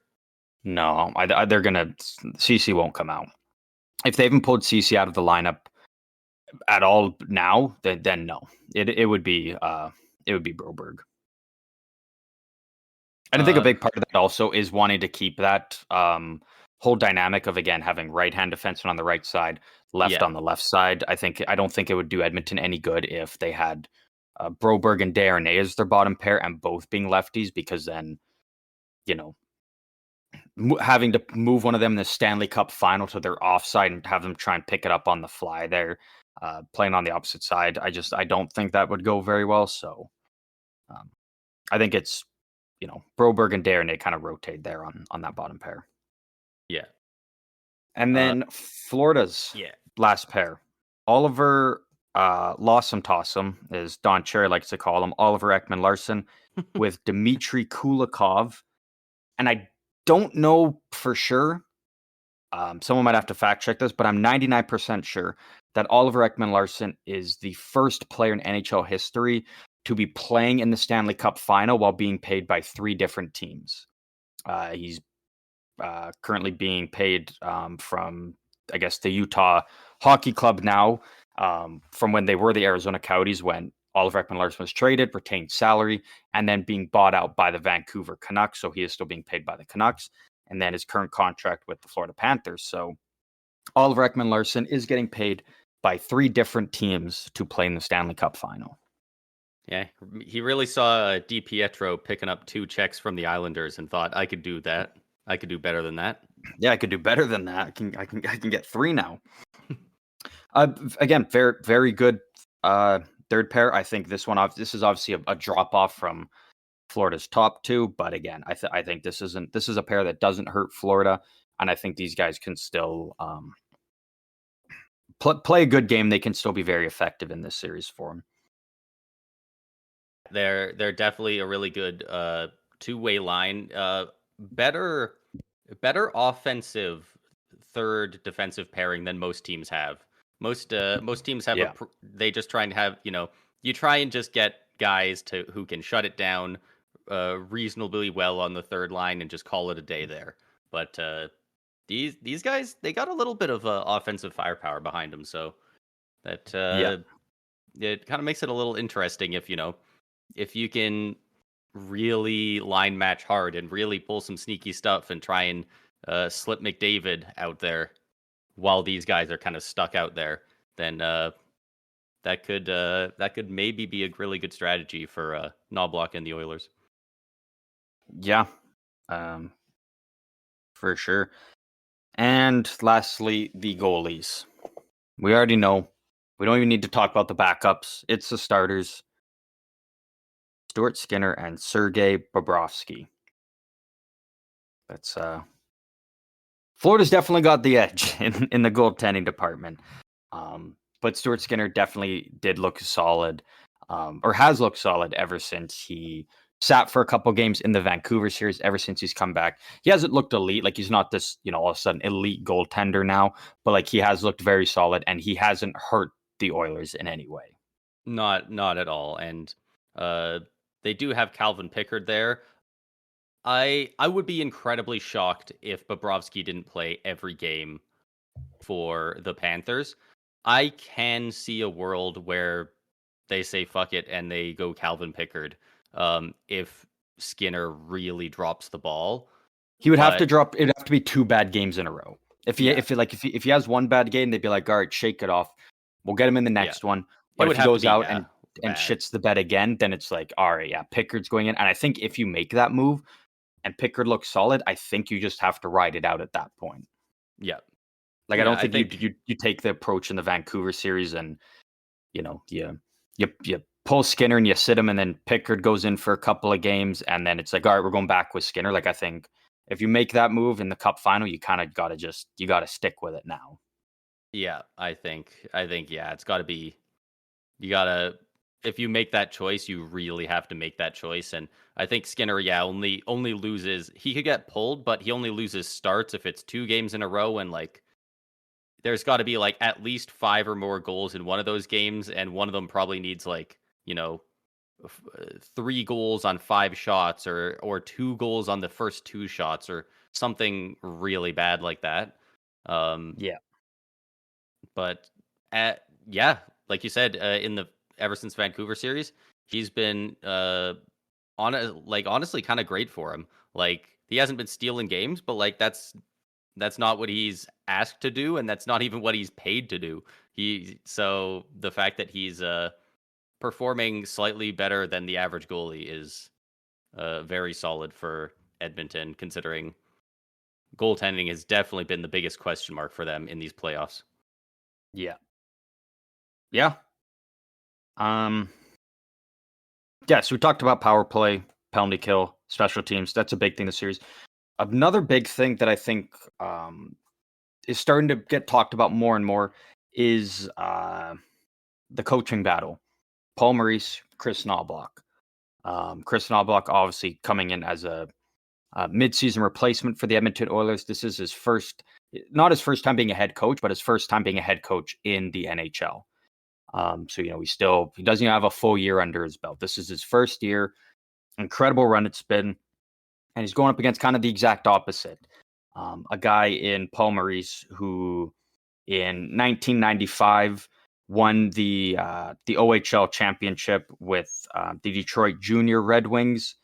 No, they're gonna. Ceci won't come out. If they haven't pulled Ceci out of the lineup at all now, then no, it would be Broberg. And I think a big part of that also is wanting to keep that whole dynamic of, again, having right-hand defenseman on the right side, left on the left side. I don't think it would do Edmonton any good if they had Broberg and Darnay as their bottom pair and both being lefties, because then, having to move one of them in the Stanley Cup Final to their offside and have them try and pick it up on the fly there, playing on the opposite side, I don't think that would go very well. So I think it's, Broberg and Darnay kind of rotate there on that bottom pair. Yeah. And then Florida's last pair. Oliver Lawsome Tossum, as Don Cherry likes to call him, Oliver Ekman-Larsson with Dmitry Kulikov. And I don't know for sure. Someone might have to fact check this, but I'm 99% sure that Oliver Ekman-Larsson is the first player in NHL history to be playing in the Stanley Cup Final while being paid by 3 different teams. He's currently being paid from, I guess, the Utah Hockey Club now, from when they were the Arizona Coyotes when Oliver Ekman-Larsson was traded, retained salary, and then being bought out by the Vancouver Canucks. So he is still being paid by the Canucks, and then his current contract with the Florida Panthers. So Oliver Ekman-Larsson is getting paid by 3 different teams to play in the Stanley Cup Final. Yeah, he really saw DiPietro picking up 2 checks from the Islanders and thought, I could do that. I could do better than that. Yeah, I could do better than that. I can get 3 now. Again, very, very good third pair. I think this is obviously a drop off from Florida's top 2, but again, I think this is a pair that doesn't hurt Florida, and I think these guys can still play a good game. They can still be very effective in this series for them. They're definitely a really good two-way line. Better offensive third defensive pairing than most teams have. Most teams have they just try and have, you try and just get guys who can shut it down reasonably well on the third line and just call it a day there. But these guys, they got a little bit of offensive firepower behind them, so that it kind of makes it a little interesting if you can really line match hard and really pull some sneaky stuff and try and slip McDavid out there while these guys are kind of stuck out there, then that could maybe be a really good strategy for Knobloch and the Oilers. Yeah, for sure. And lastly, the goalies. We already know. We don't even need to talk about the backups. It's the starters. Stuart Skinner and Sergei Bobrovsky. That's Florida's definitely got the edge in the goaltending department. But Stuart Skinner definitely did look solid, or has looked solid ever since he sat for a couple games in the Vancouver series. Ever since he's come back, he hasn't looked elite. Like, he's not this, all of a sudden elite goaltender now, but like, he has looked very solid, and he hasn't hurt the Oilers in any way. Not at all. And they do have Calvin Pickard there. I would be incredibly shocked if Bobrovsky didn't play every game for the Panthers. I can see a world where they say fuck it and they go Calvin Pickard if Skinner really drops the ball. He would have to drop. It'd have to be 2 bad games in a row. If he has one bad game, they'd be like, all right, shake it off. We'll get him in the next one. But if he goes out and shits the bed again, then it's like, all right, yeah, Pickard's going in. And I think if you make that move and Pickard looks solid, I think you just have to ride it out at that point. Yeah. Like I Yeah, don't I think think you take the approach in the Vancouver series and you pull Skinner and you sit him, and then Pickard goes in for a couple of games, and then it's like, all right, we're going back with Skinner. Like I think if you make that move in the Cup final, you kind of got to stick with it now. yeah, I think yeah, it's got to be you got to if you make that choice, you really have to make that choice and I think Skinner yeah, only loses he could get pulled, but he only loses starts if it's 2 games in a row and like there's got to be like at least 5 or more goals in one of those games and one of them probably needs like, 3 goals on 5 shots or 2 goals on the first 2 shots or something really bad like that. Um, Yeah, but yeah, like you said, in the ever since Vancouver series, he's been honestly kind of great for him. Like he hasn't been stealing games, but like that's not what he's asked to do, and that's not even what he's paid to do. So the fact that he's performing slightly better than the average goalie is very solid for Edmonton, considering goaltending has definitely been the biggest question mark for them in these playoffs. yeah, yeah. Um, yeah. So we talked about power play, penalty kill, special teams. That's a big thing this series. Another big thing that I think is starting to get talked about more and more is the coaching battle. Paul Maurice, Chris Knobloch. Chris Knobloch obviously coming in as a mid-season replacement for the Edmonton Oilers. This is his first, not his first time being a head coach, but his first time being a head coach in the NHL. So he doesn't even have a full year under his belt. This is his first year. Incredible run it's been, and he's going up against kind of the exact opposite. A guy in Paul Maurice who in 1995 won the OHL championship with the Detroit Junior Red Wings.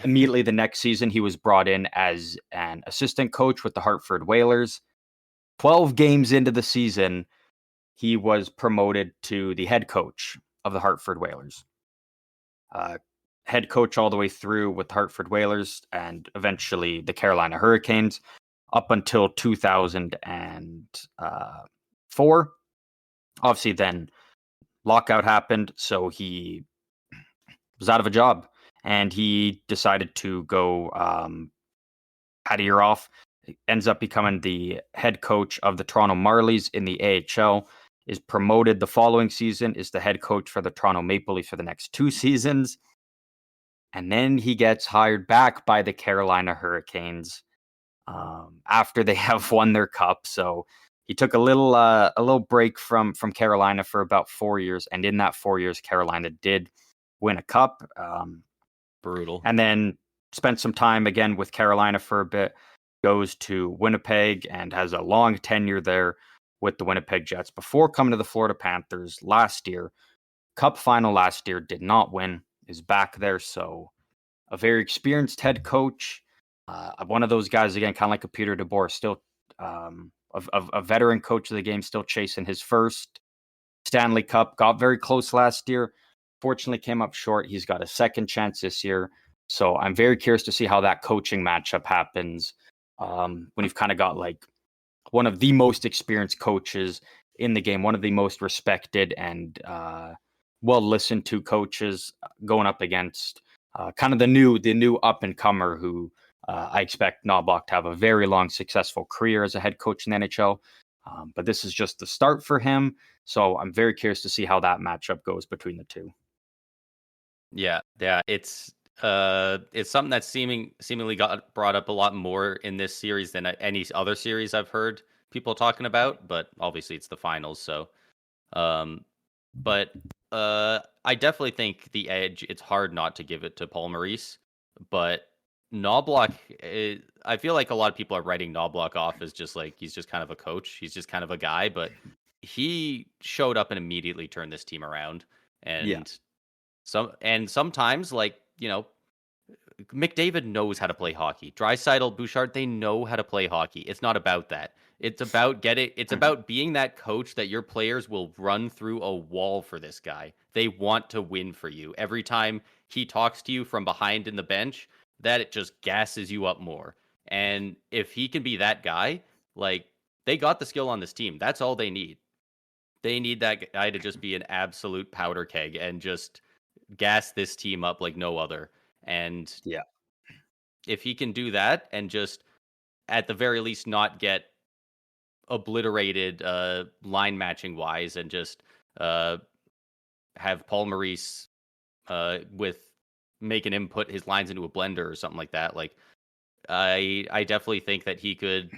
Immediately the next season, he was brought in as an assistant coach with the Hartford Whalers. 12 games into the season, he was promoted to the head coach of the Hartford Whalers. Head coach all the way through with the Hartford Whalers and eventually the Carolina Hurricanes up until 2004. Obviously, then lockout happened, so he was out of a job and he decided to go had a year off. He ends up becoming the head coach of the Toronto Marlies in the AHL, is promoted the following season, is the head coach for the Toronto Maple Leafs for the next 2 seasons. And then he gets hired back by the Carolina Hurricanes after they have won their cup. So he took a little break from Carolina for about 4 years, and in that 4 years, Carolina did win a cup. Brutal. And then spent some time again with Carolina for a bit. Goes to Winnipeg and has a long tenure there with the Winnipeg Jets before coming to the Florida Panthers last year. Cup final last year, did not win. Is back there, so a very experienced head coach. One of those guys again, kind of like a Peter DeBoer, still a veteran coach of the game, still chasing his first Stanley Cup. Got very close last year. Fortunately, came up short. He's got a second chance this year. So I'm very curious to see how that coaching matchup happens when you've kind of got like one of the most experienced coaches in the game, one of the most respected and well listened to coaches going up against kind of the new up and comer who I expect Knobloch to have a very long, successful career as a head coach in the NHL. But this is just the start for him. So I'm very curious to see how that matchup goes between the two. Yeah, yeah, it's something that's seemingly got brought up a lot more in this series than any other series I've heard people talking about, but obviously it's the finals, so um but I definitely think the edge it's hard not to give it to Paul Maurice, but Knobloch I feel like a lot of people are writing Knobloch off as just like he's just kind of a coach, he's just kind of a guy, but he showed up and immediately turned this team around Yeah. and sometimes, like, McDavid knows how to play hockey. Draisaitl, Bouchard, they know how to play hockey. It's not about that. It's about being that coach that your players will run through a wall for this guy. They want to win for you. Every time he talks to you from behind in the bench, that it just gasses you up more. And if he can be that guy, like They got the skill on this team. That's all they need. They need that guy to just be an absolute powder keg and just gas this team up like no other. And Yeah. if he can do that and just at the very least not get obliterated line matching wise and just uh, have Paul Maurice with making him put his lines into a blender or something like that. Like I definitely think that he could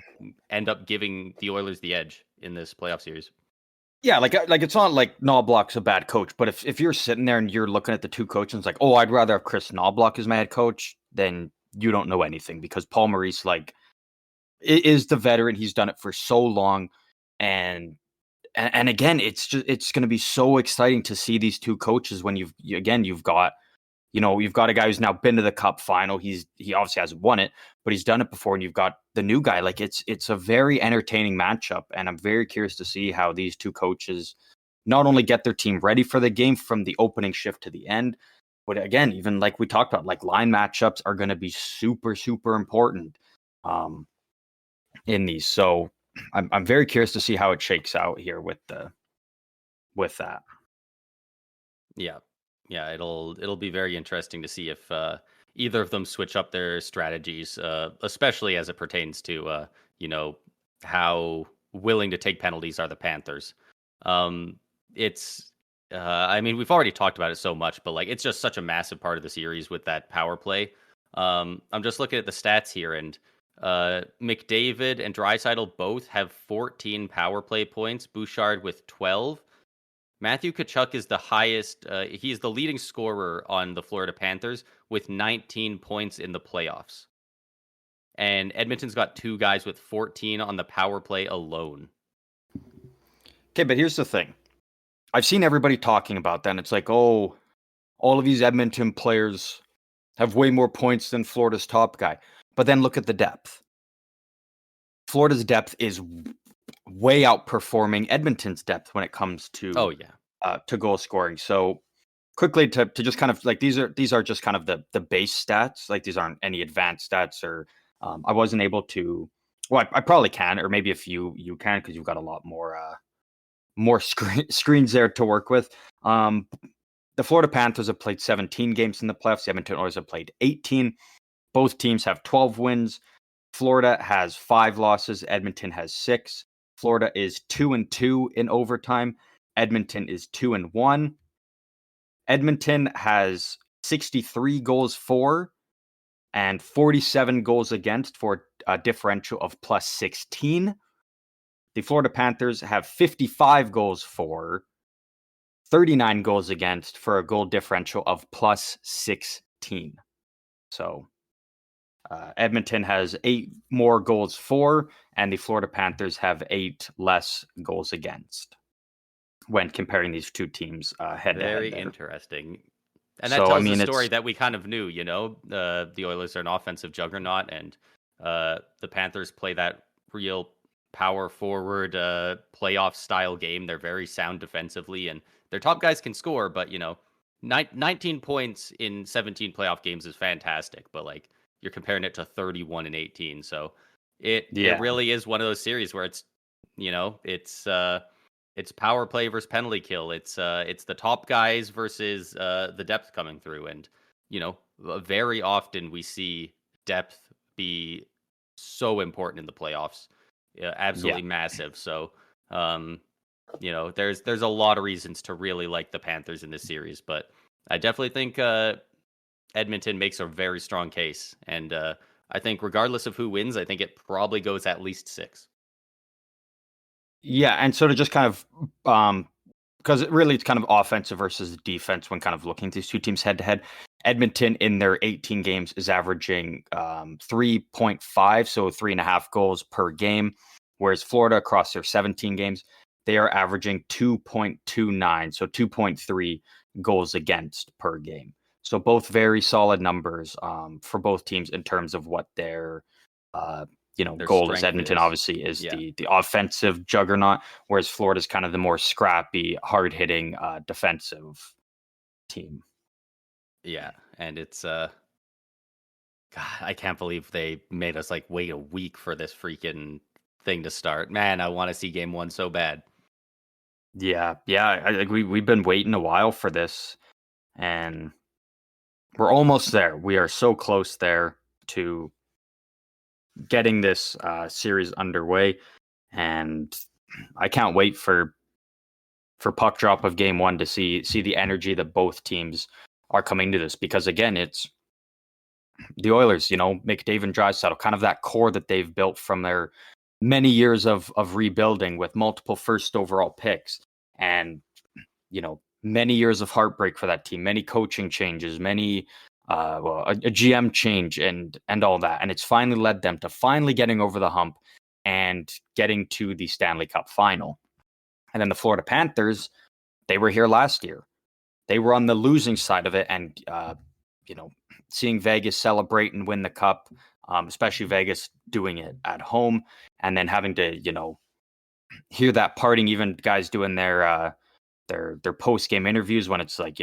end up giving the Oilers the edge in this playoff series. Yeah, like it's not like Knobloch's a bad coach, but if you're sitting there and you're looking at the two coaches, and it's like, oh, I'd rather have Chris Knobloch as my head coach, then you don't know anything because Paul Maurice is the veteran. He's done it for so long, and again, it's going to be so exciting to see these two coaches when you've got you've got a guy who's now been to the Cup Final. He obviously hasn't won it, but he's done it before. And you've got the new guy. Like it's a very entertaining matchup, and I'm very curious to see how these two coaches not only get their team ready for the game from the opening shift to the end, but again, even like we talked about, like line matchups are going to be super, super important in these. So I'm very curious to see how it shakes out here with that. Yeah. Yeah, it'll be very interesting to see if either of them switch up their strategies, especially as it pertains to how willing to take penalties are the Panthers. It's I mean, we've already talked about it so much, but like it's just such a massive part of the series with that power play. I'm just looking at the stats here, and McDavid and Draisaitl both have 14 power play points. Bouchard with 12. Matthew Tkachuk is the highest. He's the leading scorer on the Florida Panthers with 19 points in the playoffs. And Edmonton's got two guys with 14 on the power play alone. Okay, but here's the thing. I've seen everybody talking about that, and it's like, oh, all of these Edmonton players have way more points than Florida's top guy. But then look at the depth. Florida's depth is way outperforming Edmonton's depth when it comes to to goal scoring. So quickly to just kind of like these are just kind of the base stats. Like these aren't any advanced stats, or I wasn't able to. Well, I probably can, or maybe if you can, because you've got a lot more screens there to work with. The Florida Panthers have played 17 games in the playoffs. The Edmonton Oilers have played 18. Both teams have 12 wins. Florida has 5 losses. Edmonton has 6. Florida is 2-2 in overtime. Edmonton is 2-1. Edmonton has 63 goals for and 47 goals against for a differential of plus 16. The Florida Panthers have 55 goals for, 39 goals against for a goal differential of plus 16. So Edmonton has 8 more goals for, and the Florida Panthers have 8 less goals against when comparing these two teams head to head. Very interesting. And that tells a story that we kind of knew, the Oilers are an offensive juggernaut, and the Panthers play that real power forward playoff style game. They're very sound defensively, and their top guys can score, but 19 points in 17 playoff games is fantastic, but like you're comparing it to 31 and 18. So it really is one of those series where it's power play versus penalty kill. It's the top guys versus the depth coming through, and very often we see depth be so important in the playoffs. Absolutely massive. So there's a lot of reasons to really like the Panthers in this series, but I definitely think Edmonton makes a very strong case, and I think regardless of who wins, I think it probably goes at least 6. Yeah, and so to just kind of because it's kind of offensive versus defense when kind of looking at these two teams head to head. Edmonton in their 18 games is averaging 3.5, so 3.5 goals per game, whereas Florida across their 17 games, they are averaging 2.29, so 2.3 goals against per game. So both very solid numbers for both teams in terms of what their goal is. Edmonton obviously is the offensive juggernaut, whereas Florida's kind of the more scrappy, hard-hitting defensive team. Yeah, and it's God, I can't believe they made us like wait a week for this freaking thing to start. Man, I want to see game one so bad. Yeah, we've been waiting a while for this, and we're almost there. We are so close there to getting this series underway, and I can't wait for puck drop of game one to see the energy that both teams are coming to this, because again, it's the Oilers, McDavid and Draisaitl, kind of that core that they've built from their many years of rebuilding with multiple first overall picks, and many years of heartbreak for that team, many coaching changes, many a GM change, and all that, and it's finally led them to finally getting over the hump and getting to the Stanley Cup Final. And then the Florida Panthers, they were here last year. They were on the losing side of it, and seeing Vegas celebrate and win the cup, especially Vegas doing it at home, and then having to hear that parting, even guys doing their post game interviews when it's like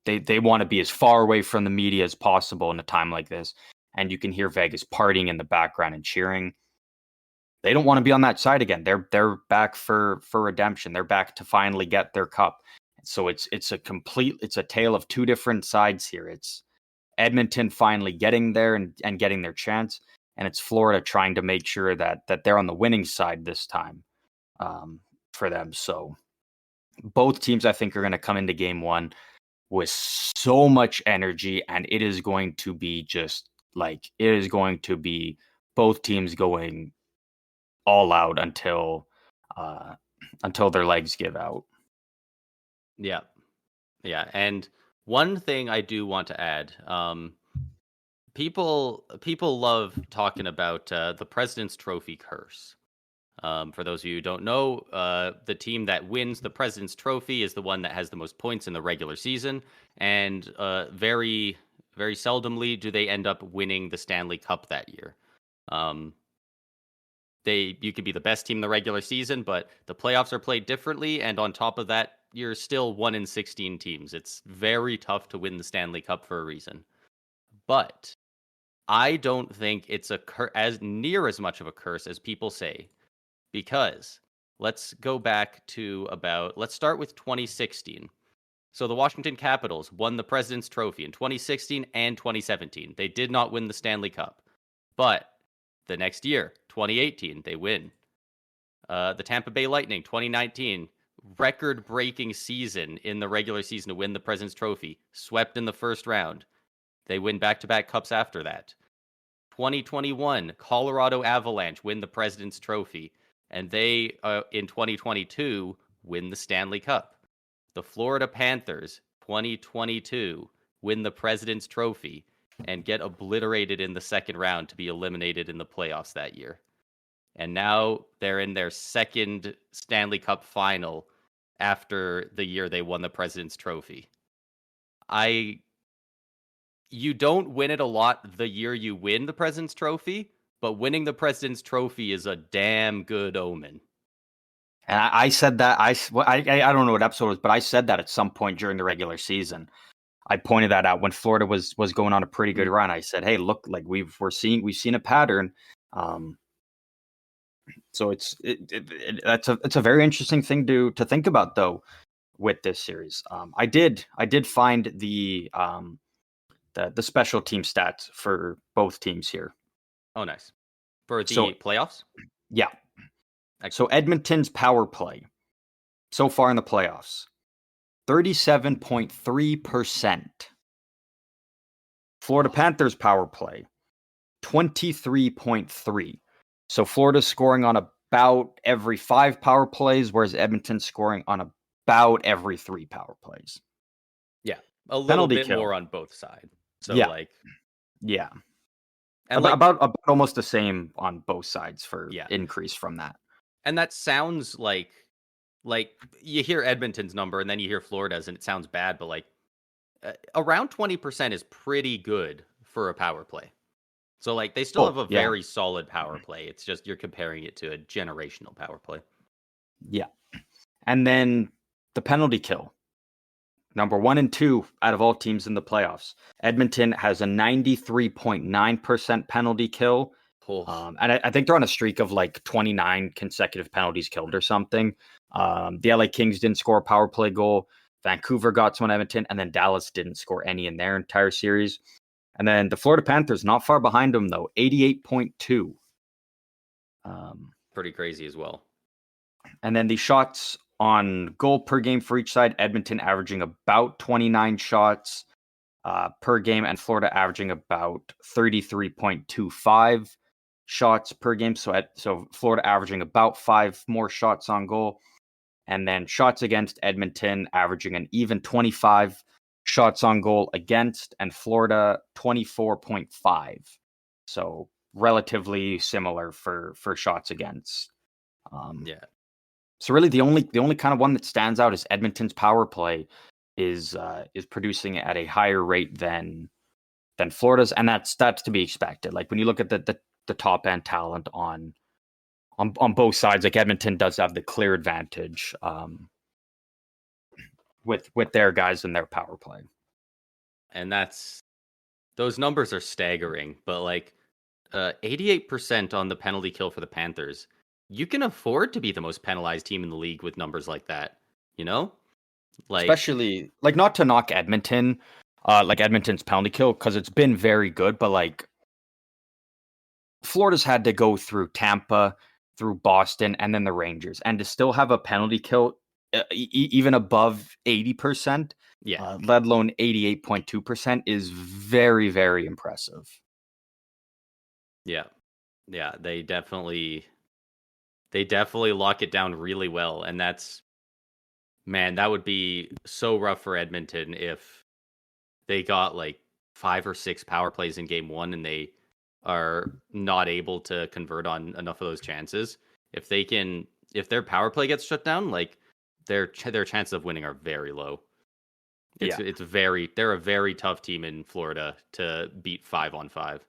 they want to be as far away from the media as possible in a time like this, and you can hear Vegas partying in the background and cheering. They don't want to be on that side again. They're back for redemption. They're back to finally get their cup. So it's a tale of two different sides here. It's Edmonton finally getting there and getting their chance, and it's Florida trying to make sure that they're on the winning side this time for them. So both teams, I think, are going to come into game one with so much energy, and it is going to be both teams going all out until their legs give out. Yeah. And one thing I do want to add, people love talking about the President's Trophy curse. For those of you who don't know, the team that wins the President's Trophy is the one that has the most points in the regular season, and very, very seldomly do they end up winning the Stanley Cup that year. You could be the best team in the regular season, but the playoffs are played differently, and on top of that, you're still 1 in 16 teams. It's very tough to win the Stanley Cup for a reason. But I don't think it's as near as much of a curse as people say, because let's go back to let's start with 2016. So the Washington Capitals won the President's Trophy in 2016 and 2017. They did not win the Stanley Cup, but the next year, 2018, they win. The Tampa Bay Lightning, 2019, record-breaking season in the regular season to win the President's Trophy, swept in the first round. They win back-to-back cups after that. 2021, Colorado Avalanche win the President's Trophy, and they, in 2022, win the Stanley Cup. The Florida Panthers, 2022, win the President's Trophy and get obliterated in the second round to be eliminated in the playoffs that year. And now they're in their second Stanley Cup Final after the year they won the President's Trophy. You don't win it a lot the year you win the President's Trophy, but winning the President's Trophy is a damn good omen. And I said that, I don't know what episode it was, but I said that at some point during the regular season. I pointed that out when Florida was going on a pretty good run. I said, "Hey, look, like we've seen a pattern." So it's a very interesting thing to think about, though, with this series. I did find the special team stats for both teams here. Oh, nice. For the playoffs? Yeah. Excellent. So Edmonton's power play so far in the playoffs, 37.3%. Florida Panthers power play, 23.3%. So Florida's scoring on about every 5 power plays, whereas Edmonton's scoring on about every 3 power plays. Yeah, a little bit more on both sides. So yeah. And about almost the same on both sides for increase from that. And that sounds like you hear Edmonton's number and then you hear Florida's and it sounds bad, but around 20% is pretty good for a power play. So they still have a very solid power play. It's just you're comparing it to a generational power play. Yeah. And then the penalty kill. Number 1 and 2 out of all teams in the playoffs. Edmonton has a 93.9% penalty kill, Oh, And I think they're on a streak of like 29 consecutive penalties killed or something. The LA Kings didn't score a power play goal. Vancouver got some on Edmonton, and then Dallas didn't score any in their entire series. And then the Florida Panthers, not far behind them, though, 88.2. pretty crazy as well. And then the shots on goal per game for each side, Edmonton averaging about 29 shots per game, and Florida averaging about 33.25 shots per game. So Florida averaging about 5 more shots on goal. And then shots against, Edmonton averaging an even 25 shots on goal against, and Florida 24.5. So relatively similar for shots against. Yeah. So really, the only kind of one that stands out is Edmonton's power play is producing at a higher rate than Florida's, and that's to be expected. Like when you look at the top end talent on both sides, like Edmonton does have the clear advantage with their guys and their power play. And those numbers are staggering, but like 88% on the penalty kill for the Panthers. You can afford to be the most penalized team in the league with numbers like that, you know? Like, especially like, not to knock Edmonton, like Edmonton's penalty kill, because it's been very good, but like Florida's had to go through Tampa, through Boston, and then the Rangers, and to still have a penalty kill even above 80%, yeah, let alone 88.2%, is very, very impressive. Yeah, they definitely lock it down really well, and that would be so rough for Edmonton if they got like 5 or 6 power plays in game 1 and they are not able to convert on enough of those chances. If their power play gets shut down, like their chances of winning are very low. They're a very tough team in Florida to beat 5-on-5.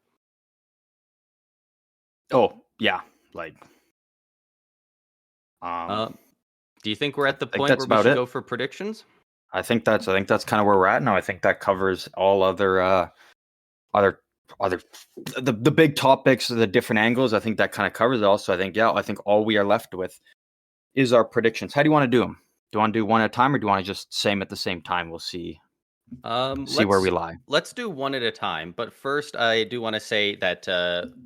Oh yeah, like do you think we're at the point where we should go for predictions? I think that's kind of where we're at now. I think that covers all other the big topics, the different angles. I think that kind of covers it all. So I think all we are left with is our predictions. How do you want to do them? Do you want to do one at a time, or do you want to just say them at the same time? We'll see. See where we lie. Let's do one at a time. But first, I do want to say that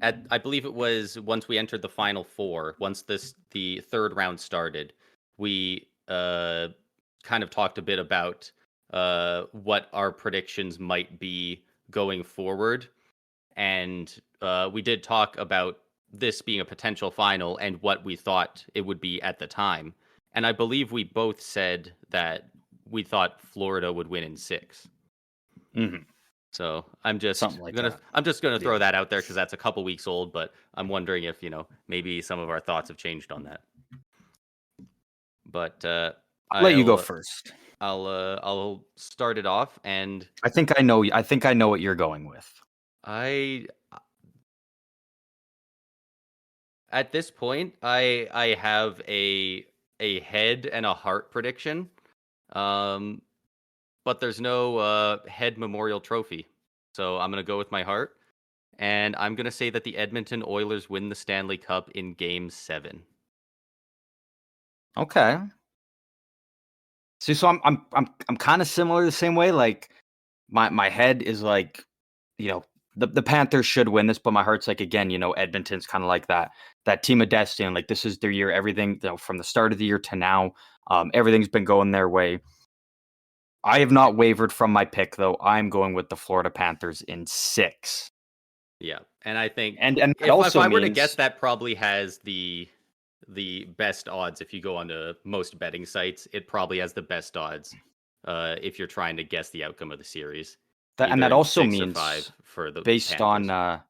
I believe it was once we entered the Final Four, once the third round started, we kind of talked a bit about what our predictions might be going forward. And we did talk about this being a potential final and what we thought it would be at the time. And I believe we both said that we thought Florida would win in 6. Mm-hmm. So I'm just gonna throw that out there because that's a couple weeks old. But I'm wondering if maybe some of our thoughts have changed on that. But I'll let you go first. I'll start it off, and I think I know what you're going with. At this point, I have a head and a heart prediction, but there's no head memorial trophy, so I'm gonna go with my heart, and I'm gonna say that the Edmonton Oilers win the Stanley Cup in Game 7. Okay. See, so I'm kind of similar the same way. Like my head is like, the Panthers should win this, but my heart's like, again, Edmonton's kind of like that team of destiny. Like this is their year. Everything, from the start of the year to now, everything's been going their way. I have not wavered from my pick, though. I'm going with the Florida Panthers in 6. Yeah, and I think, and if I were to guess, that probably has the best odds. If you go onto most betting sites, it probably has the best odds if you're trying to guess the outcome of the series. That also means 5 for the based Panthers.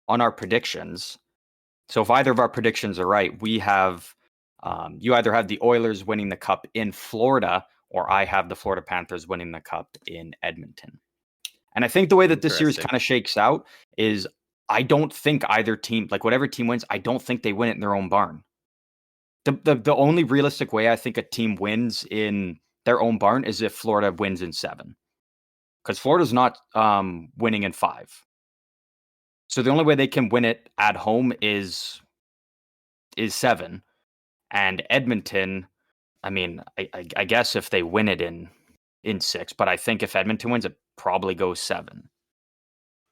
on our predictions. So if either of our predictions are right, we have you either have the Oilers winning the cup in Florida, or I have the Florida Panthers winning the cup in Edmonton. And I think the way that this series kind of shakes out is, I don't think either team, like whatever team wins, I don't think they win it in their own barn. The only realistic way I think a team wins in their own barn is if Florida wins in 7. Because Florida's not winning in 5. So the only way they can win it at home is 7. And Edmonton, I mean, I guess if they win it in 6, but I think if Edmonton wins, it probably goes 7,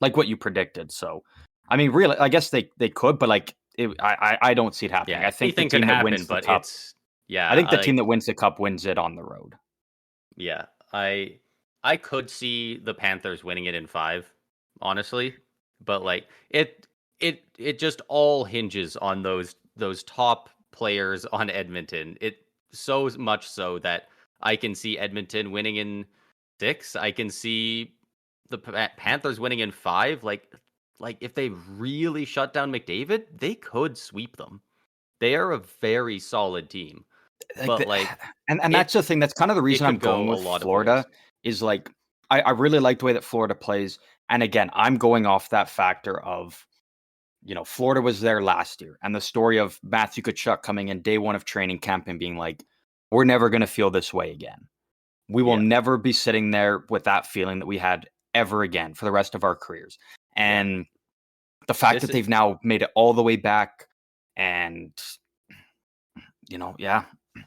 like what you predicted. So, I mean, really, I guess they could, but like, I don't see it happening. Yeah, I think the anything could team that happen, wins the but cup, it's yeah, I think the team that wins the cup wins it on the road. yeah. I could see the Panthers winning it in 5, honestly, but like it just all hinges on those top players on Edmonton. It so much so that I can see Edmonton winning in 6. I can see the Panthers winning in 5. Like if they really shut down McDavid, they could sweep them. They are a very solid team, Like but the, like and it that's the thing. That's kind of the it reason I'm could going go a with lot of ways. Florida is like I really like the way that Florida plays. And again, I'm going off that factor of, Florida was there last year, and the story of Matthew Tkachuk coming in day 1 of training camp and being like, "We're never going to feel this way again. We will Yeah, never be sitting there with that feeling that we had ever again for the rest of our careers." yeah. And the fact This that they've now made it all the way back, and yeah,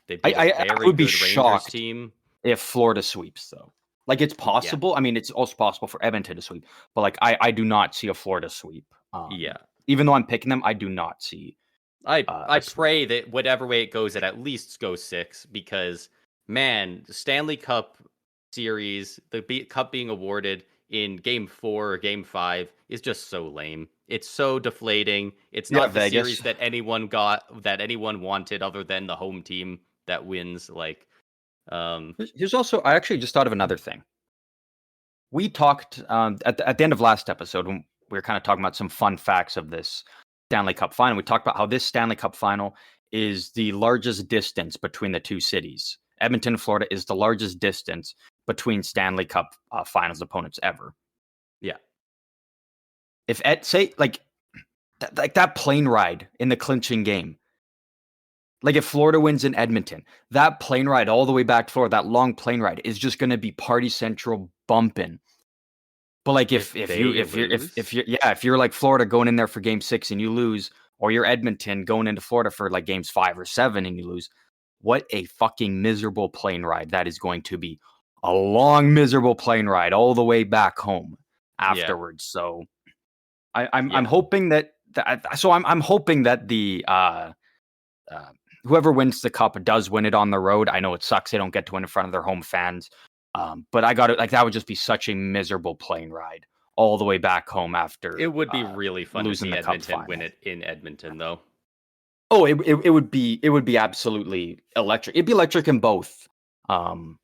They beat a I very would be good Rangers shocked team. if Florida sweeps, though. Like, it's Yeah, possible. I mean, it's also possible for Edmonton to sweep, but like I do not see a Florida sweep. yeah. Even though I'm picking them, I do not see I a sweep. pray that whatever way it goes, it at least goes 6 because man, the Stanley Cup series, the cup being awarded in Game 4 or Game 5 is just so lame. It's so deflating. It's Yeah, not the Vegas. series that anyone wanted, other than the home team that wins. Like, um, Here's also, I actually just thought of another thing. We talked at the end of last episode when we were kind of talking about some fun facts of this Stanley Cup final. We talked about how this Stanley Cup final is the largest distance between the two cities. Edmonton, Florida, is the largest distance between Stanley Cup finals opponents ever. yeah, If say like that plane ride in the clinching game, like if Florida wins in Edmonton, that plane ride all the way back to Florida, that long plane ride is just going to be Party Central bumping. But like if if they you lose, if you're like Florida going in there for game 6 and you lose, or you're Edmonton going into Florida for like games 5 or 7 and you lose, what a fucking miserable plane ride that is going to be. A long miserable plane ride all the way back home yeah, afterwards. So I'm yeah. hoping that I'm hoping that the whoever wins the cup does win it on the road. I know it sucks they don't get to win in front of their home fans, but I got it. Like that would just be such a miserable plane ride all the way back home It after would be really fun to losing see the cup Edmonton win final. it in Edmonton, though. Oh, it would be absolutely electric. It'd be electric in both. Um,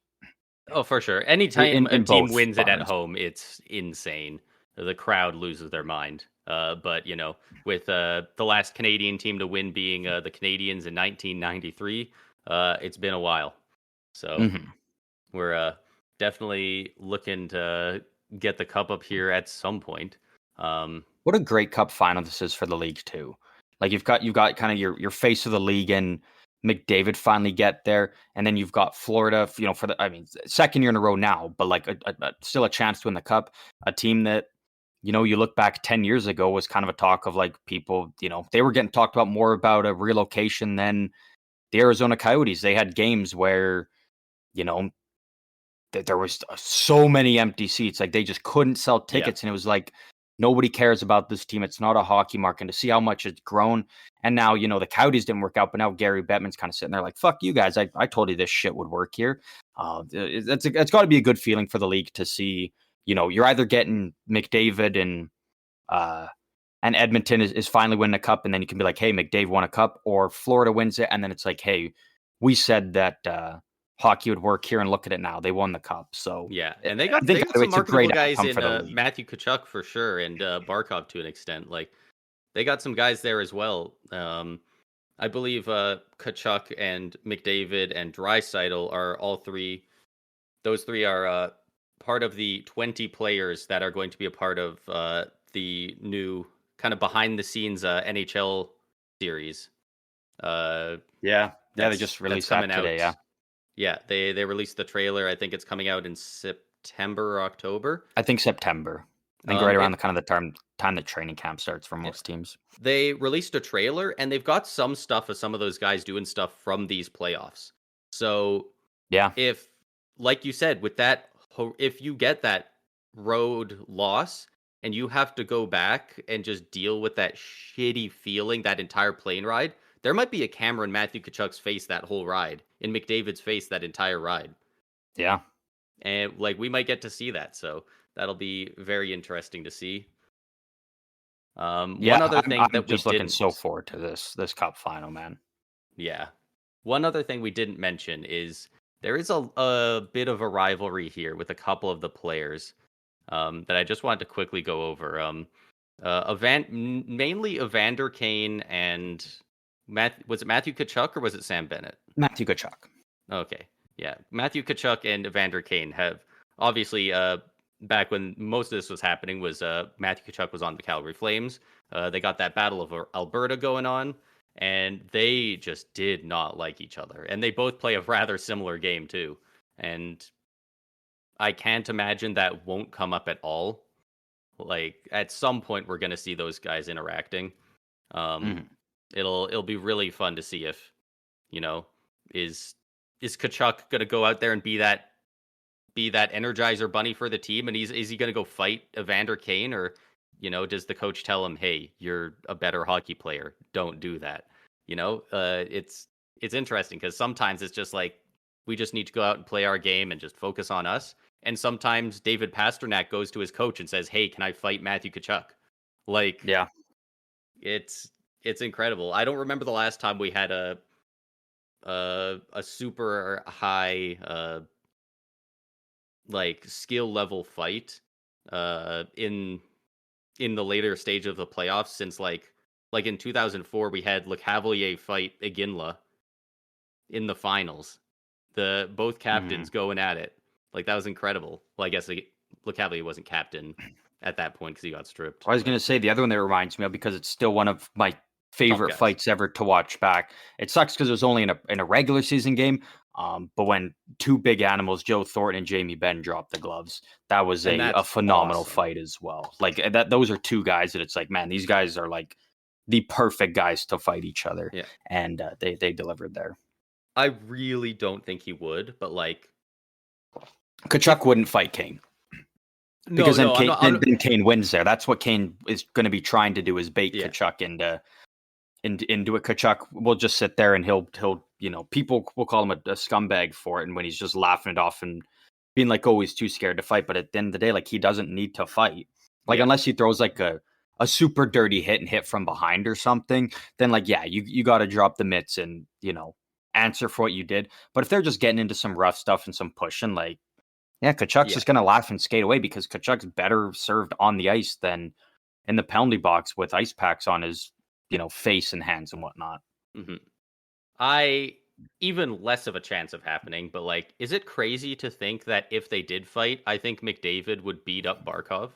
Oh, for sure. Anytime a in team both wins it at barns. home, it's insane. The crowd loses their mind. But with the last Canadian team to win being the Canadians in 1993, it's been a while. So Mhm. we're definitely looking to get the cup up here at some point. What a great cup final this is for the league too. Like you've got kind of your face of the league and McDavid finally get there, and then you've got Florida, for the, I mean, second year in a row now, but like still a chance to win the cup. A team that, you look back 10 years ago was kind of a talk of like people, they were getting talked about more about a relocation than the Arizona Coyotes. They had games where, you know, there was so many empty seats. Like they just couldn't sell Yeah. tickets. And it was like, nobody cares about this team. It's not a hockey market. And to see how much it's grown. And now, the Coyotes didn't work out, but now Gary Bettman's kind of sitting there like, fuck you guys. I told you this shit would work here. It's got to be a good feeling for the league to see, you're either getting McDavid and Edmonton is finally winning a cup. And then you can be like, hey, McDavid won a cup, or Florida wins it. And then it's like, hey, we said that, hockey would work here, and look at it now. They won the cup. So Yeah, I and they think got some it's a marketable great guys outcome in for the league. Matthew Tkachuk for sure, and Barkov to an extent. Like they got some guys there as well. I believe Tkachuk and McDavid and Draisaitl are all three. Those three are part of the 20 players that are going to be a part of the new kind of behind the scenes NHL series. Yeah, they That's just released coming that today. out. Yeah, Yeah, they released the trailer. I think it's coming out in September or October. I think September. I think right around It, the kind of the time that training camp starts for yeah. most teams. They released a trailer, and they've got some stuff of some of those guys doing stuff from these playoffs. So Yeah. if, like you said, with that, if you get that road loss and you have to go back and just deal with that shitty feeling that entire plane ride, there might be a camera in Matthew Tkachuk's face that whole ride, in McDavid's face that entire ride. Yeah. And like we might get to see that. So that'll be very interesting to see. Yeah, One other thing I'm that we just looking so didn't, forward to this cup final, man. yeah. One other thing we didn't mention is there is a bit of a rivalry here with a couple of the players that I just wanted to quickly go over. Mainly Evander Kane and was it Matthew Tkachuk or was it Sam Bennett? Matthew Tkachuk. Okay, yeah, Matthew Tkachuk and Evander Kane have obviously back when most of this was happening was Matthew Tkachuk was on the Calgary Flames. They got that Battle of Alberta going on, and they just did not like each other. And they both play a rather similar game too. And I can't imagine that won't come up at all. Like at some point, we're gonna see those guys interacting. Um, it'll be really fun to see if you know is Kachuk gonna go out there and be that energizer bunny for the team, and is he gonna go fight Evander Kane, or does the coach tell him, hey, you're a better hockey player, don't do that? It's interesting because sometimes it's just like we just need to go out and play our game and just focus on us. And sometimes David Pasternak goes to his coach and says, hey, can I fight Matthew Tkachuk? Like, Yeah. it's incredible. I don't remember the last time we had a super high like skill level fight in the later stage of the playoffs since like in 2004 we had Lecavalier fight Iginla in the finals. The both captains going at it. Like that was incredible. Well, I guess Lecavalier wasn't captain at that point because he got stripped. I was going to say the other one that reminds me of, because it's still one of my favorite fights ever to watch back. It sucks because it was only in a regular season game. But when two big animals, Joe Thornton and Jamie Benn, dropped the gloves, that was a phenomenal fight as well. Like those are two guys that it's like, man, these guys are like the perfect guys to fight each other. Yeah. And they delivered there. I really don't think he would, but like Tkachuk wouldn't fight Kane. Because then Kane wins there. That's what Kane is going to be trying to do, is bait Tkachuk into it. Tkachuk will just sit there and he'll people will call him a scumbag for it, and when he's just laughing it off and being like, oh, he's too scared to fight. But at the end of the day, like, he doesn't need to fight. Like, unless he throws like a super dirty hit from behind or something, then like, yeah, you got to drop the mitts and answer for what you did. But if they're just getting into some rough stuff and some pushing, like, yeah, Tkachuk's just going to laugh and skate away, because Tkachuk's better served on the ice than in the penalty box with ice packs on his, face and hands and whatnot. I even less of a chance of happening, but like, is it crazy to think that if they did fight, I think McDavid would beat up Barkov?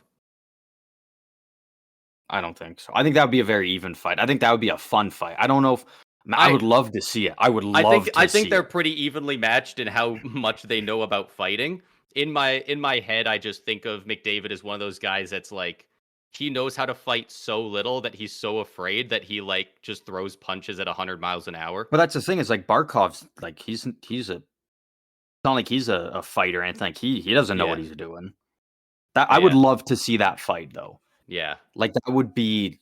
I don't think so. I think that would be a very even fight. I think that would be a fun fight. I don't know if I would love to see it. I think they're pretty evenly matched in how much they know about fighting. In my head, I just think of McDavid as one of those guys that's like, he knows how to fight so little that he's so afraid that he like just throws punches at 100 miles an hour. But that's the thing, is like Barkov's like he's it's not like he's a fighter or anything. Like he doesn't know what he's doing. I would love to see that fight though. Yeah. Like that would be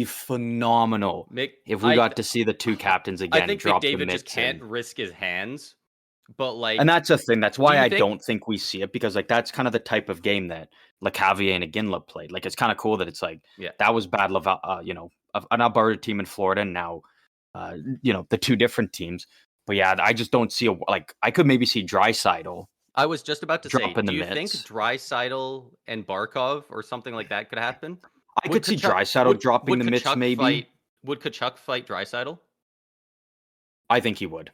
phenomenal if we got to see the two captains again. I think drop McDavid the mitts just can't risk his hands. But like, and that's the thing. That's why I don't think we see it, because like that's kind of the type of game that Lecavalier and Iginla played. Like, it's kind of cool that it's like that was battle of an Alberta team in Florida, and now the two different teams. But yeah, I just don't see I could maybe see Draisaitl. I was just about to say, do you think mitts. Draisaitl and Barkov or something like that could happen? I could see Draisaitl dropping the mitts, maybe. Would Tkachuk fight Draisaitl? I think he would.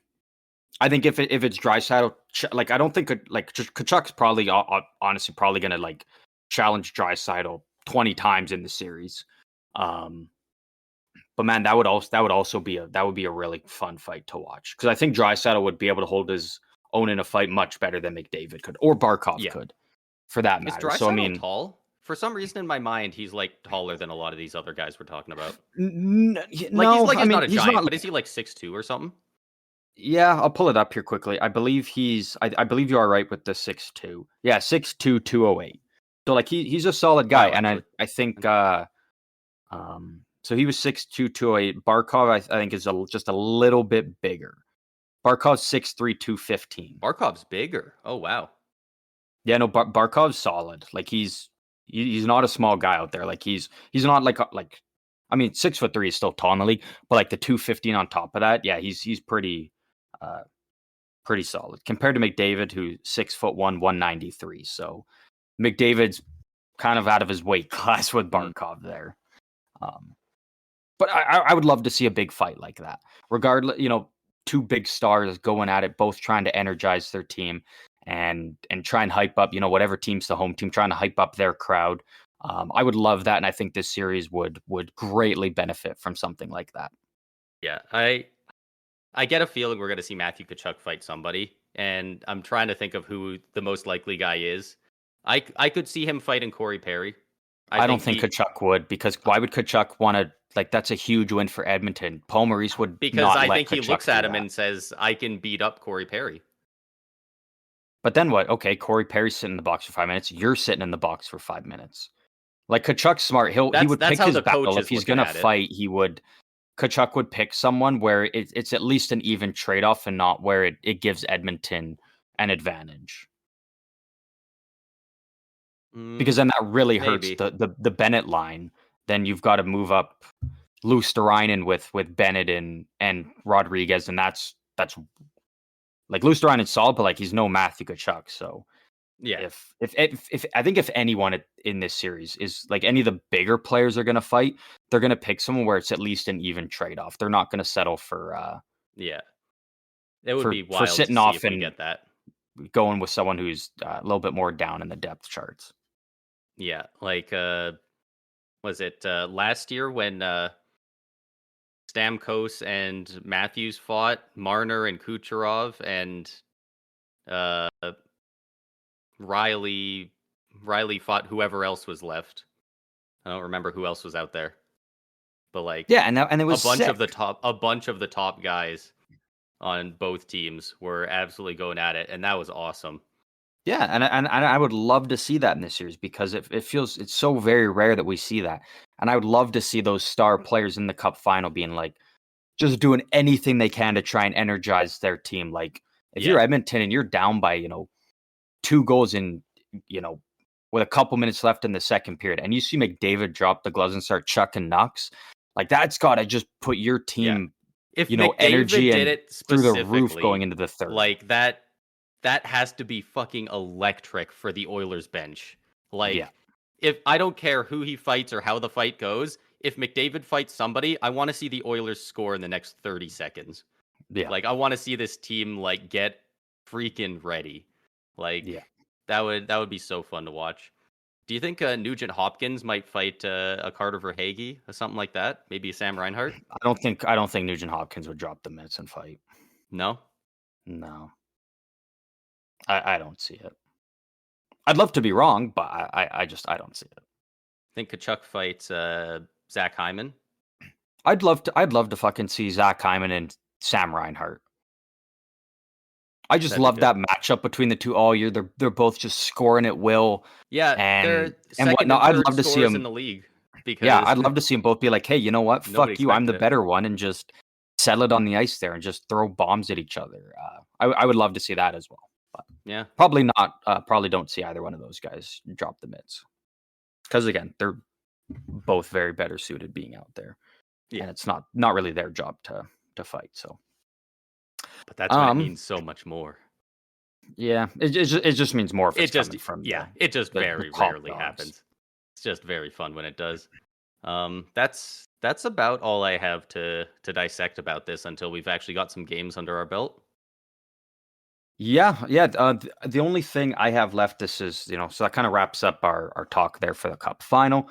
I think if it's Draisaitl, like, I don't think Tkachuk's probably honestly probably gonna like challenge Draisaitl 20 times in the series. But man, that would also be a really fun fight to watch, because I think Draisaitl would be able to hold his own in a fight much better than McDavid could, or Barkov could, for that matter. Is Draisaitl tall For some reason in my mind, he's like taller than a lot of these other guys we're talking about. No, He's I mean not a he's giant, not. but is he like 6'2" or something? Yeah, I'll pull it up here quickly. I believe I believe you are right with the 6'2". Yeah, 6'2", 208. So like he's a solid guy, Wow, and actually. I think so he was 6'2", 208. Barkov I think is just a little bit bigger. Barkov's 6'3", 215. Barkov's bigger. Oh wow. Yeah, no, Barkov's solid. Like he's not a small guy out there. Like he's not like I mean 6'3" is still tall in the league, but like the 215 on top of that, yeah, he's uh pretty solid compared to McDavid, who's 6'1", 193. So McDavid's kind of out of his weight class with Barkov there. But I would love to see a big fight like that. Regardless, two big stars going at it, both trying to energize their team and try and hype up, whatever team's the home team, trying to hype up their crowd. I would love that, and I think this series would greatly benefit from something like that. Yeah, I get a feeling we're going to see Matthew Tkachuk fight somebody, and I'm trying to think of who the most likely guy is. I could see him fighting Corey Perry. I don't think Tkachuk would, because why would Tkachuk want to? Like, that's a huge win for Edmonton. Paul Maurice would because not I let think he Tkachuk looks do at him that. and says, "I can beat up Corey Perry." But then what? Okay, Corey Perry's sitting in the box for 5 minutes. You're sitting in the box for 5 minutes. Like, Tkachuk's smart. He would That's pick how his the coach battle. is If he's looking gonna at it. fight, Tkachuk would pick someone where it's at least an even trade-off and not where it gives Edmonton an advantage. Because then that really hurts Maybe. the Bennett line. Then you've got to move up Luosterainen with Bennett and Rodriguez, and that's like Luosterainen's solid, but like he's no Matthew Tkachuk. So Yeah. if I think if anyone in this series is like any of the bigger players are going to fight, they're going to pick someone where it's at least an even trade-off. They're not going to settle for Yeah. It would be wild for to sitting see off if we and get that. going with someone who's a little bit more down in the depth charts. Yeah, like was it last year when Stamkos and Matthews fought, Marner and Kucherov, and uh Riley fought whoever else was left. I don't remember who else was out there. But like Yeah, and it was a bunch sick. of the top guys on both teams were absolutely going at it, and that was awesome. Yeah, and I would love to see that in this series, because it feels it's so very rare that we see that. And I would love to see those star players in the Cup final being like just doing anything they can to try and energize their team. Like if you're Edmonton and you're down by, 2 goals in, with a couple minutes left in the second period, and you see McDavid drop the gloves and start chucking knocks, like that's got to just put your team, if energy did and it through the roof going into the third. Like that has to be fucking electric for the Oilers bench. Like, if I don't care who he fights or how the fight goes, if McDavid fights somebody, I want to see the Oilers score in the next 30 seconds. Yeah. Like, I want to see this team like get freaking ready. Like, that would be so fun to watch. Do you think Nugent Hopkins might fight a Carter Verhaeghe or something like that? Maybe a Sam Reinhart? I don't think Nugent Hopkins would drop the mitts and fight. No. I don't see it. I'd love to be wrong, but I don't see it. Think Tkachuk fights Zach Hyman? I'd love to fucking see Zach Hyman and Sam Reinhart. I just love that matchup between the two all year. They're both just scoring at will. Yeah, and second whatnot. and I'd third love to see them in the league. Because I'd love to see them both be like, hey, you know what? Fuck you. I'm the better one, and just settle it on the ice there and just throw bombs at each other. I would love to see that as well. But yeah, probably not. Probably don't see either one of those guys drop the mitts, because again, they're both very better suited being out there. Yeah, and it's not really their job to fight. So, but that's when it means so much more. Yeah, it just means more if it's coming from it just very rarely happens. It's just very fun when it does. That's about all I have to dissect about this until we've actually got some games under our belt. Yeah. The only thing I have left, this is, so that kind of wraps up our talk there for the Cup final.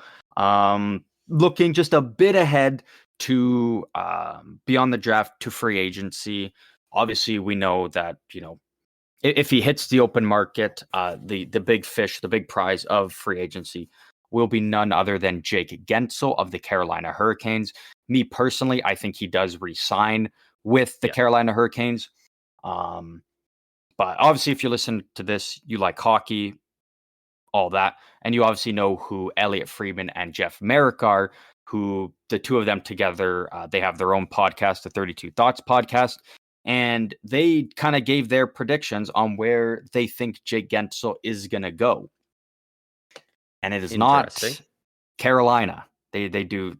Looking just a bit ahead to beyond the draft to free agency. Obviously, we know that, if he hits the open market, the big fish, the big prize of free agency will be none other than Jake Gensel of the Carolina Hurricanes. Me personally, I think he does re-sign with the Carolina Hurricanes. But obviously, if you listen to this, you like hockey, all that, and you obviously know who Elliot Friedman and Jeff Merrick are, who the two of them together, they have their own podcast, the 32 Thoughts podcast, and they kind of gave their predictions on where they think Jake Gensel is going to go. And it is not Carolina. The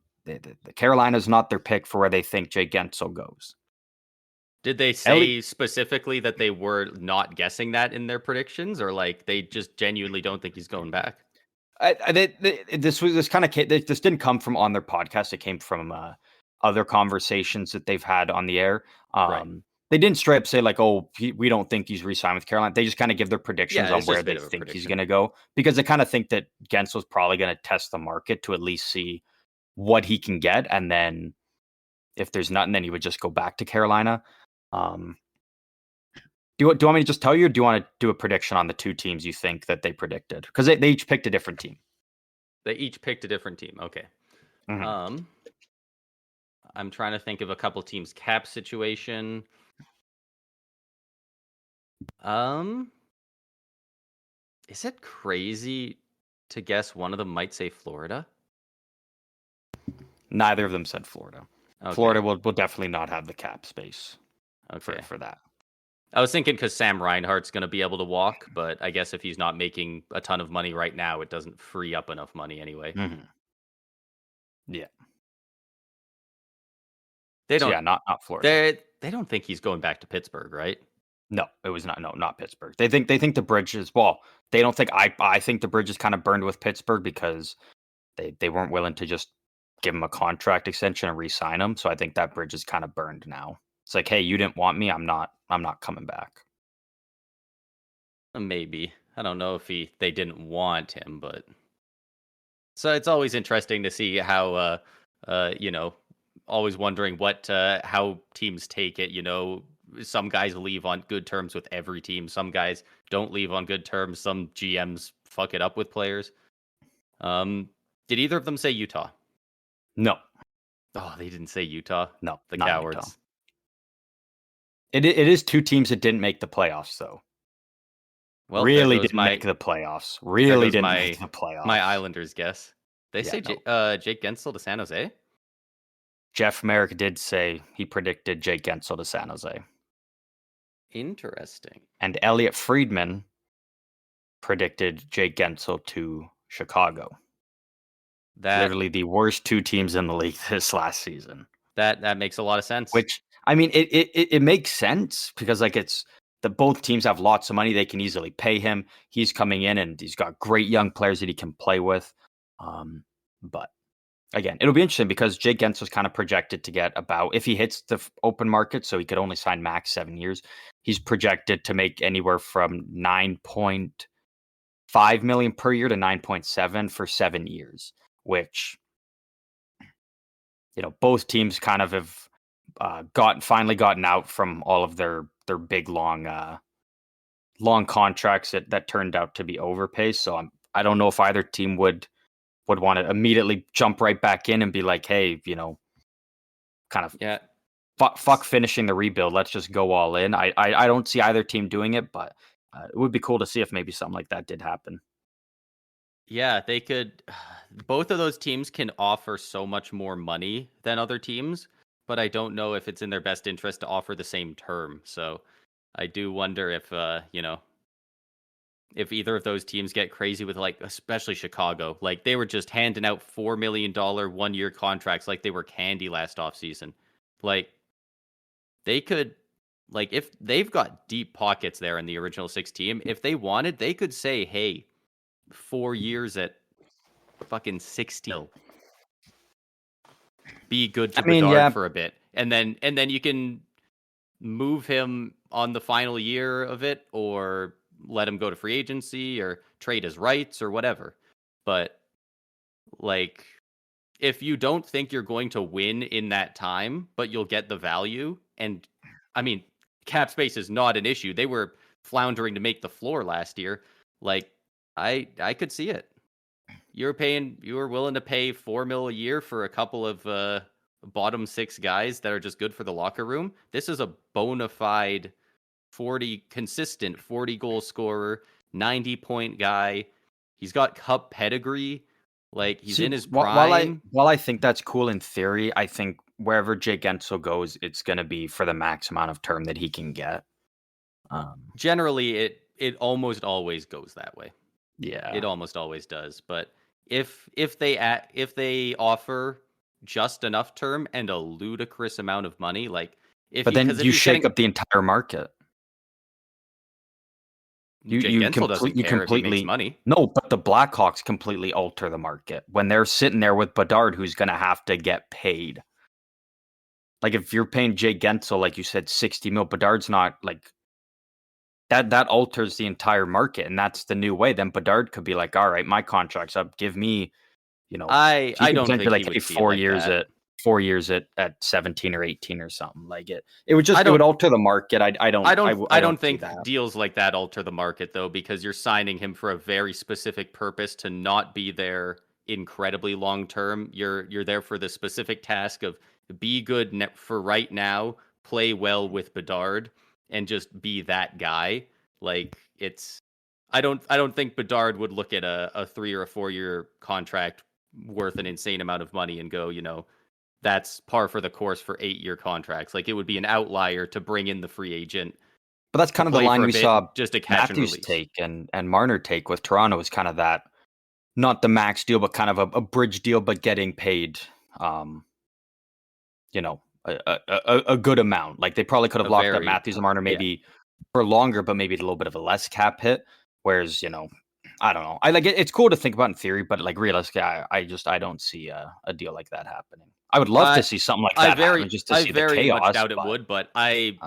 Carolina is not their pick for where they think Jake Gensel goes. Did they say specifically that they were not guessing that in their predictions, or like they just genuinely don't think he's going back? This didn't come from on their podcast. It came from other conversations that they've had on the air. Right. They didn't straight up say like, "Oh, we don't think he's re-signed with Carolina." They just kind of give their predictions on where they think he's going to go, because they kind of think that Gensel's probably going to test the market to at least see what he can get, and then if there's nothing, then he would just go back to Carolina. Do you want me to just tell you, or do you want to do a prediction on the two teams you think that they predicted? Because they each picked a different team. They each picked a different team. Okay. Mm-hmm. I'm trying to think of a couple teams' cap situation. Is it crazy to guess one of them might say Florida? Neither of them said Florida. Okay. Florida will definitely not have the cap space for that. I was thinking because Sam Reinhart's going to be able to walk, but I guess if he's not making a ton of money right now, it doesn't free up enough money anyway. Mm-hmm. Yeah. They don't. So yeah, not Florida. They don't think he's going back to Pittsburgh, right? No, it was not. No, not Pittsburgh. They think the bridge is, well, they don't think, I think the bridge is kind of burned with Pittsburgh because they weren't willing to just give him a contract extension and re-sign him. So I think that bridge is kind of burned now. It's like, hey, you didn't want me. I'm not coming back. Maybe. I don't know if they didn't want him, but so it's always interesting to see how always wondering what how teams take it. Some guys leave on good terms with every team. Some guys don't leave on good terms. Some GMs fuck it up with players. Did either of them say Utah? No. Oh, they didn't say Utah? No. The cowards. Utah. It is two teams that didn't make the playoffs, though. Well, really didn't make the playoffs. Really didn't make the playoffs. My Islanders guess. They say Jake Gensel to San Jose? Jeff Merrick did say he predicted Jake Gensel to San Jose. Interesting. And Elliot Friedman predicted Jake Gensel to Chicago. Literally the worst two teams in the league this last season. That makes a lot of sense. Which, I mean, it makes sense because like both teams have lots of money. They can easily pay him. He's coming in and he's got great young players that he can play with. But again, it'll be interesting because Jake Gensel is kind of projected to get about, if he hits the open market, so he could only sign max 7 years, he's projected to make anywhere from $9.5 million per year to 9.7 for 7 years, which, both teams kind of have finally gotten out from all of their big long contracts that turned out to be overpay. So I don't know if either team would want to immediately jump right back in and be like, hey, kind of fuck finishing the rebuild. Let's just go all in. I don't see either team doing it, but it would be cool to see if maybe something like that did happen. Yeah, they could. Both of those teams can offer so much more money than other teams, but I don't know if it's in their best interest to offer the same term. So I do wonder if if either of those teams get crazy with, like, especially Chicago, like they were just handing out $4 million 1-year contracts like they were candy last offseason. Like they could, like, if they've got deep pockets there in the original 6 team, if they wanted, they could say, hey, 4 years at fucking 60. Be good to Bedard for a bit. And then you can move him on the final year of it, or let him go to free agency or trade his rights or whatever. But like, if you don't think you're going to win in that time, but you'll get the value, and I mean, cap space is not an issue. They were floundering to make the floor last year. Like, I could see it. you were willing to pay $4 million a year for a couple of bottom six guys that are just good for the locker room. This is a bona fide 40 goal scorer, 90-point guy. He's got cup pedigree. Like, he's in his prime. While I think that's cool in theory, I think wherever Jake Gensel goes, it's going to be for the max amount of term that he can get. Generally, it almost always goes that way. Yeah, it almost always does. But if they offer just enough term and a ludicrous amount of money, like but then you shake up the entire market. Jake Gensel doesn't care if he makes money. No, but the Blackhawks completely alter the market when they're sitting there with Bedard, who's going to have to get paid. Like, if you're paying Jake Gensel, like you said, 60 mil, Bedard's not like that alters the entire market, and that's the new way. Then Bedard could be like, all right, my contract's up. Give me, I don't think like, he would 4 years at 4 years at 17 or 18 or something. Like, it would alter the market. I don't think deals like that alter the market, though, because you're signing him for a very specific purpose to not be there incredibly long term. You're there for the specific task of be good for right now, play well with Bedard, and just be that guy. Like, I don't think Bedard would look at a 3 or a 4 year contract worth an insane amount of money and go, that's par for the course for 8-year contracts. Like, it would be an outlier to bring in the free agent. But that's kind of the line we saw just a catch Matthews take and Marner take with Toronto, is kind of that, not the max deal, but kind of a bridge deal, but getting paid, a good amount. Like, they probably could have locked up Matthews and Marner maybe for longer, but maybe a little bit of a less cap hit. Whereas, I don't know. I like it. It's cool to think about in theory, but like realistically, I don't see a deal like that happening. I would love to see something like that happen, just to see the chaos. I very much doubt it would, but I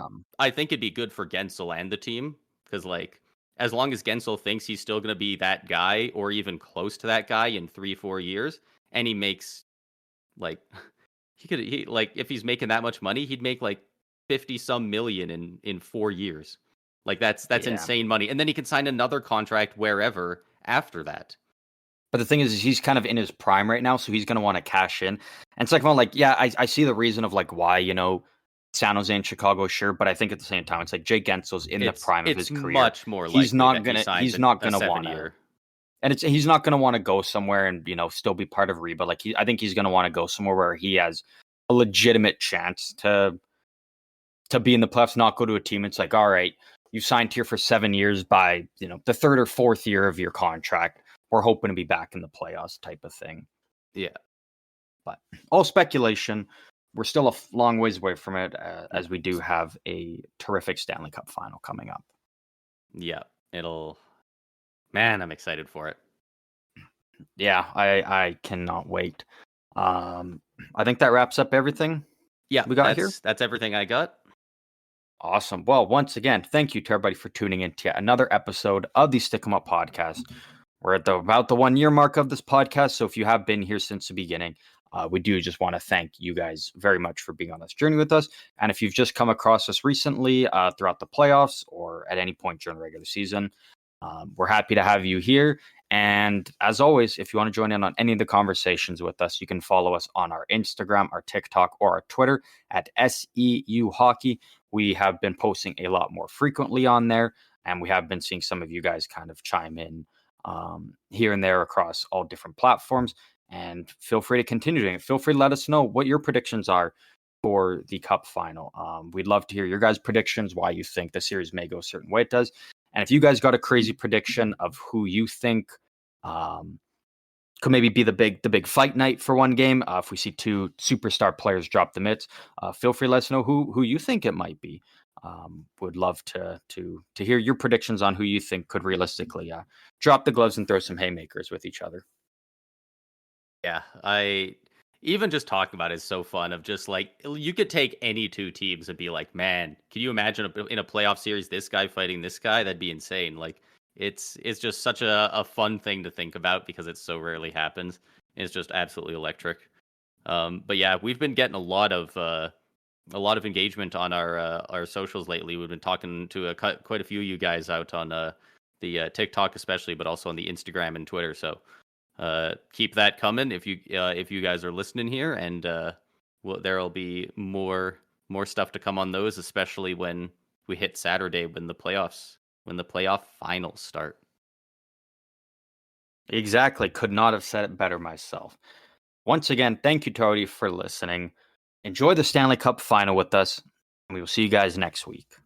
think it'd be good for Gensel and the team, because, like, as long as Gensel thinks he's still going to be that guy or even close to that guy in 3-4 years, and he makes, like, if he's making that much money, he'd make like 50 some million in 4 years. Like, that's insane money, and then he can sign another contract wherever after that. But the thing is he's kind of in his prime right now, so he's going to want to cash in. And it's like, well, like, yeah, I see the reason of like why, San Jose and Chicago, sure, but I think at the same time, it's like Jake Gensel's in the prime of his career. Much more likely he's not gonna want to, and he's not gonna want to go somewhere and still be part of Reba. Like, I think he's gonna want to go somewhere where he has a legitimate chance to be in the playoffs, not go to a team. It's like, all right, you signed here for 7 years. By the third or fourth year of your contract, we're hoping to be back in the playoffs, type of thing. Yeah, but all speculation. We're still a long ways away from it, as we do have a terrific Stanley Cup Final coming up. Yeah, I'm excited for it. Yeah, I cannot wait. I think that wraps up everything. Yeah, we got here. That's everything I got. Awesome. Well, once again, thank you to everybody for tuning in to yet another episode of the Stick 'em Up podcast. We're at about the 1 year mark of this podcast, so if you have been here since the beginning, we do just want to thank you guys very much for being on this journey with us. And if you've just come across us recently throughout the playoffs or at any point during the regular season, we're happy to have you here. And as always, if you want to join in on any of the conversations with us, you can follow us on our Instagram, our TikTok, or our Twitter at SEU Hockey. We have been posting a lot more frequently on there, and we have been seeing some of you guys kind of chime in here and there across all different platforms. And feel free to continue doing it. Feel free to let us know what your predictions are for the Cup Final. We'd love to hear your guys' predictions, why you think the series may go a certain way it does. And if you guys got a crazy prediction of who you think could maybe be the big fight night for one game, if we see two superstar players drop the mitts, feel free to let us know who you think it might be. Would love to hear your predictions on who you think could realistically drop the gloves and throw some haymakers with each other. Yeah, even just talking about it is so fun. Of just like, you could take any two teams and be like, man, can you imagine in a playoff series this guy fighting this guy? That'd be insane. Like, it's just such a fun thing to think about because it so rarely happens. It's just absolutely electric. But yeah, we've been getting a lot of engagement on our socials lately. We've been talking to quite a few of you guys out on the TikTok especially, but also on the Instagram and Twitter. So keep that coming if you guys are listening here, and there'll be more stuff to come on those, especially when we hit Saturday when the playoff finals start. Exactly. Could not have said it better myself. Once again, thank you, Tody, for listening. Enjoy the Stanley Cup Final with us, and we will see you guys next week.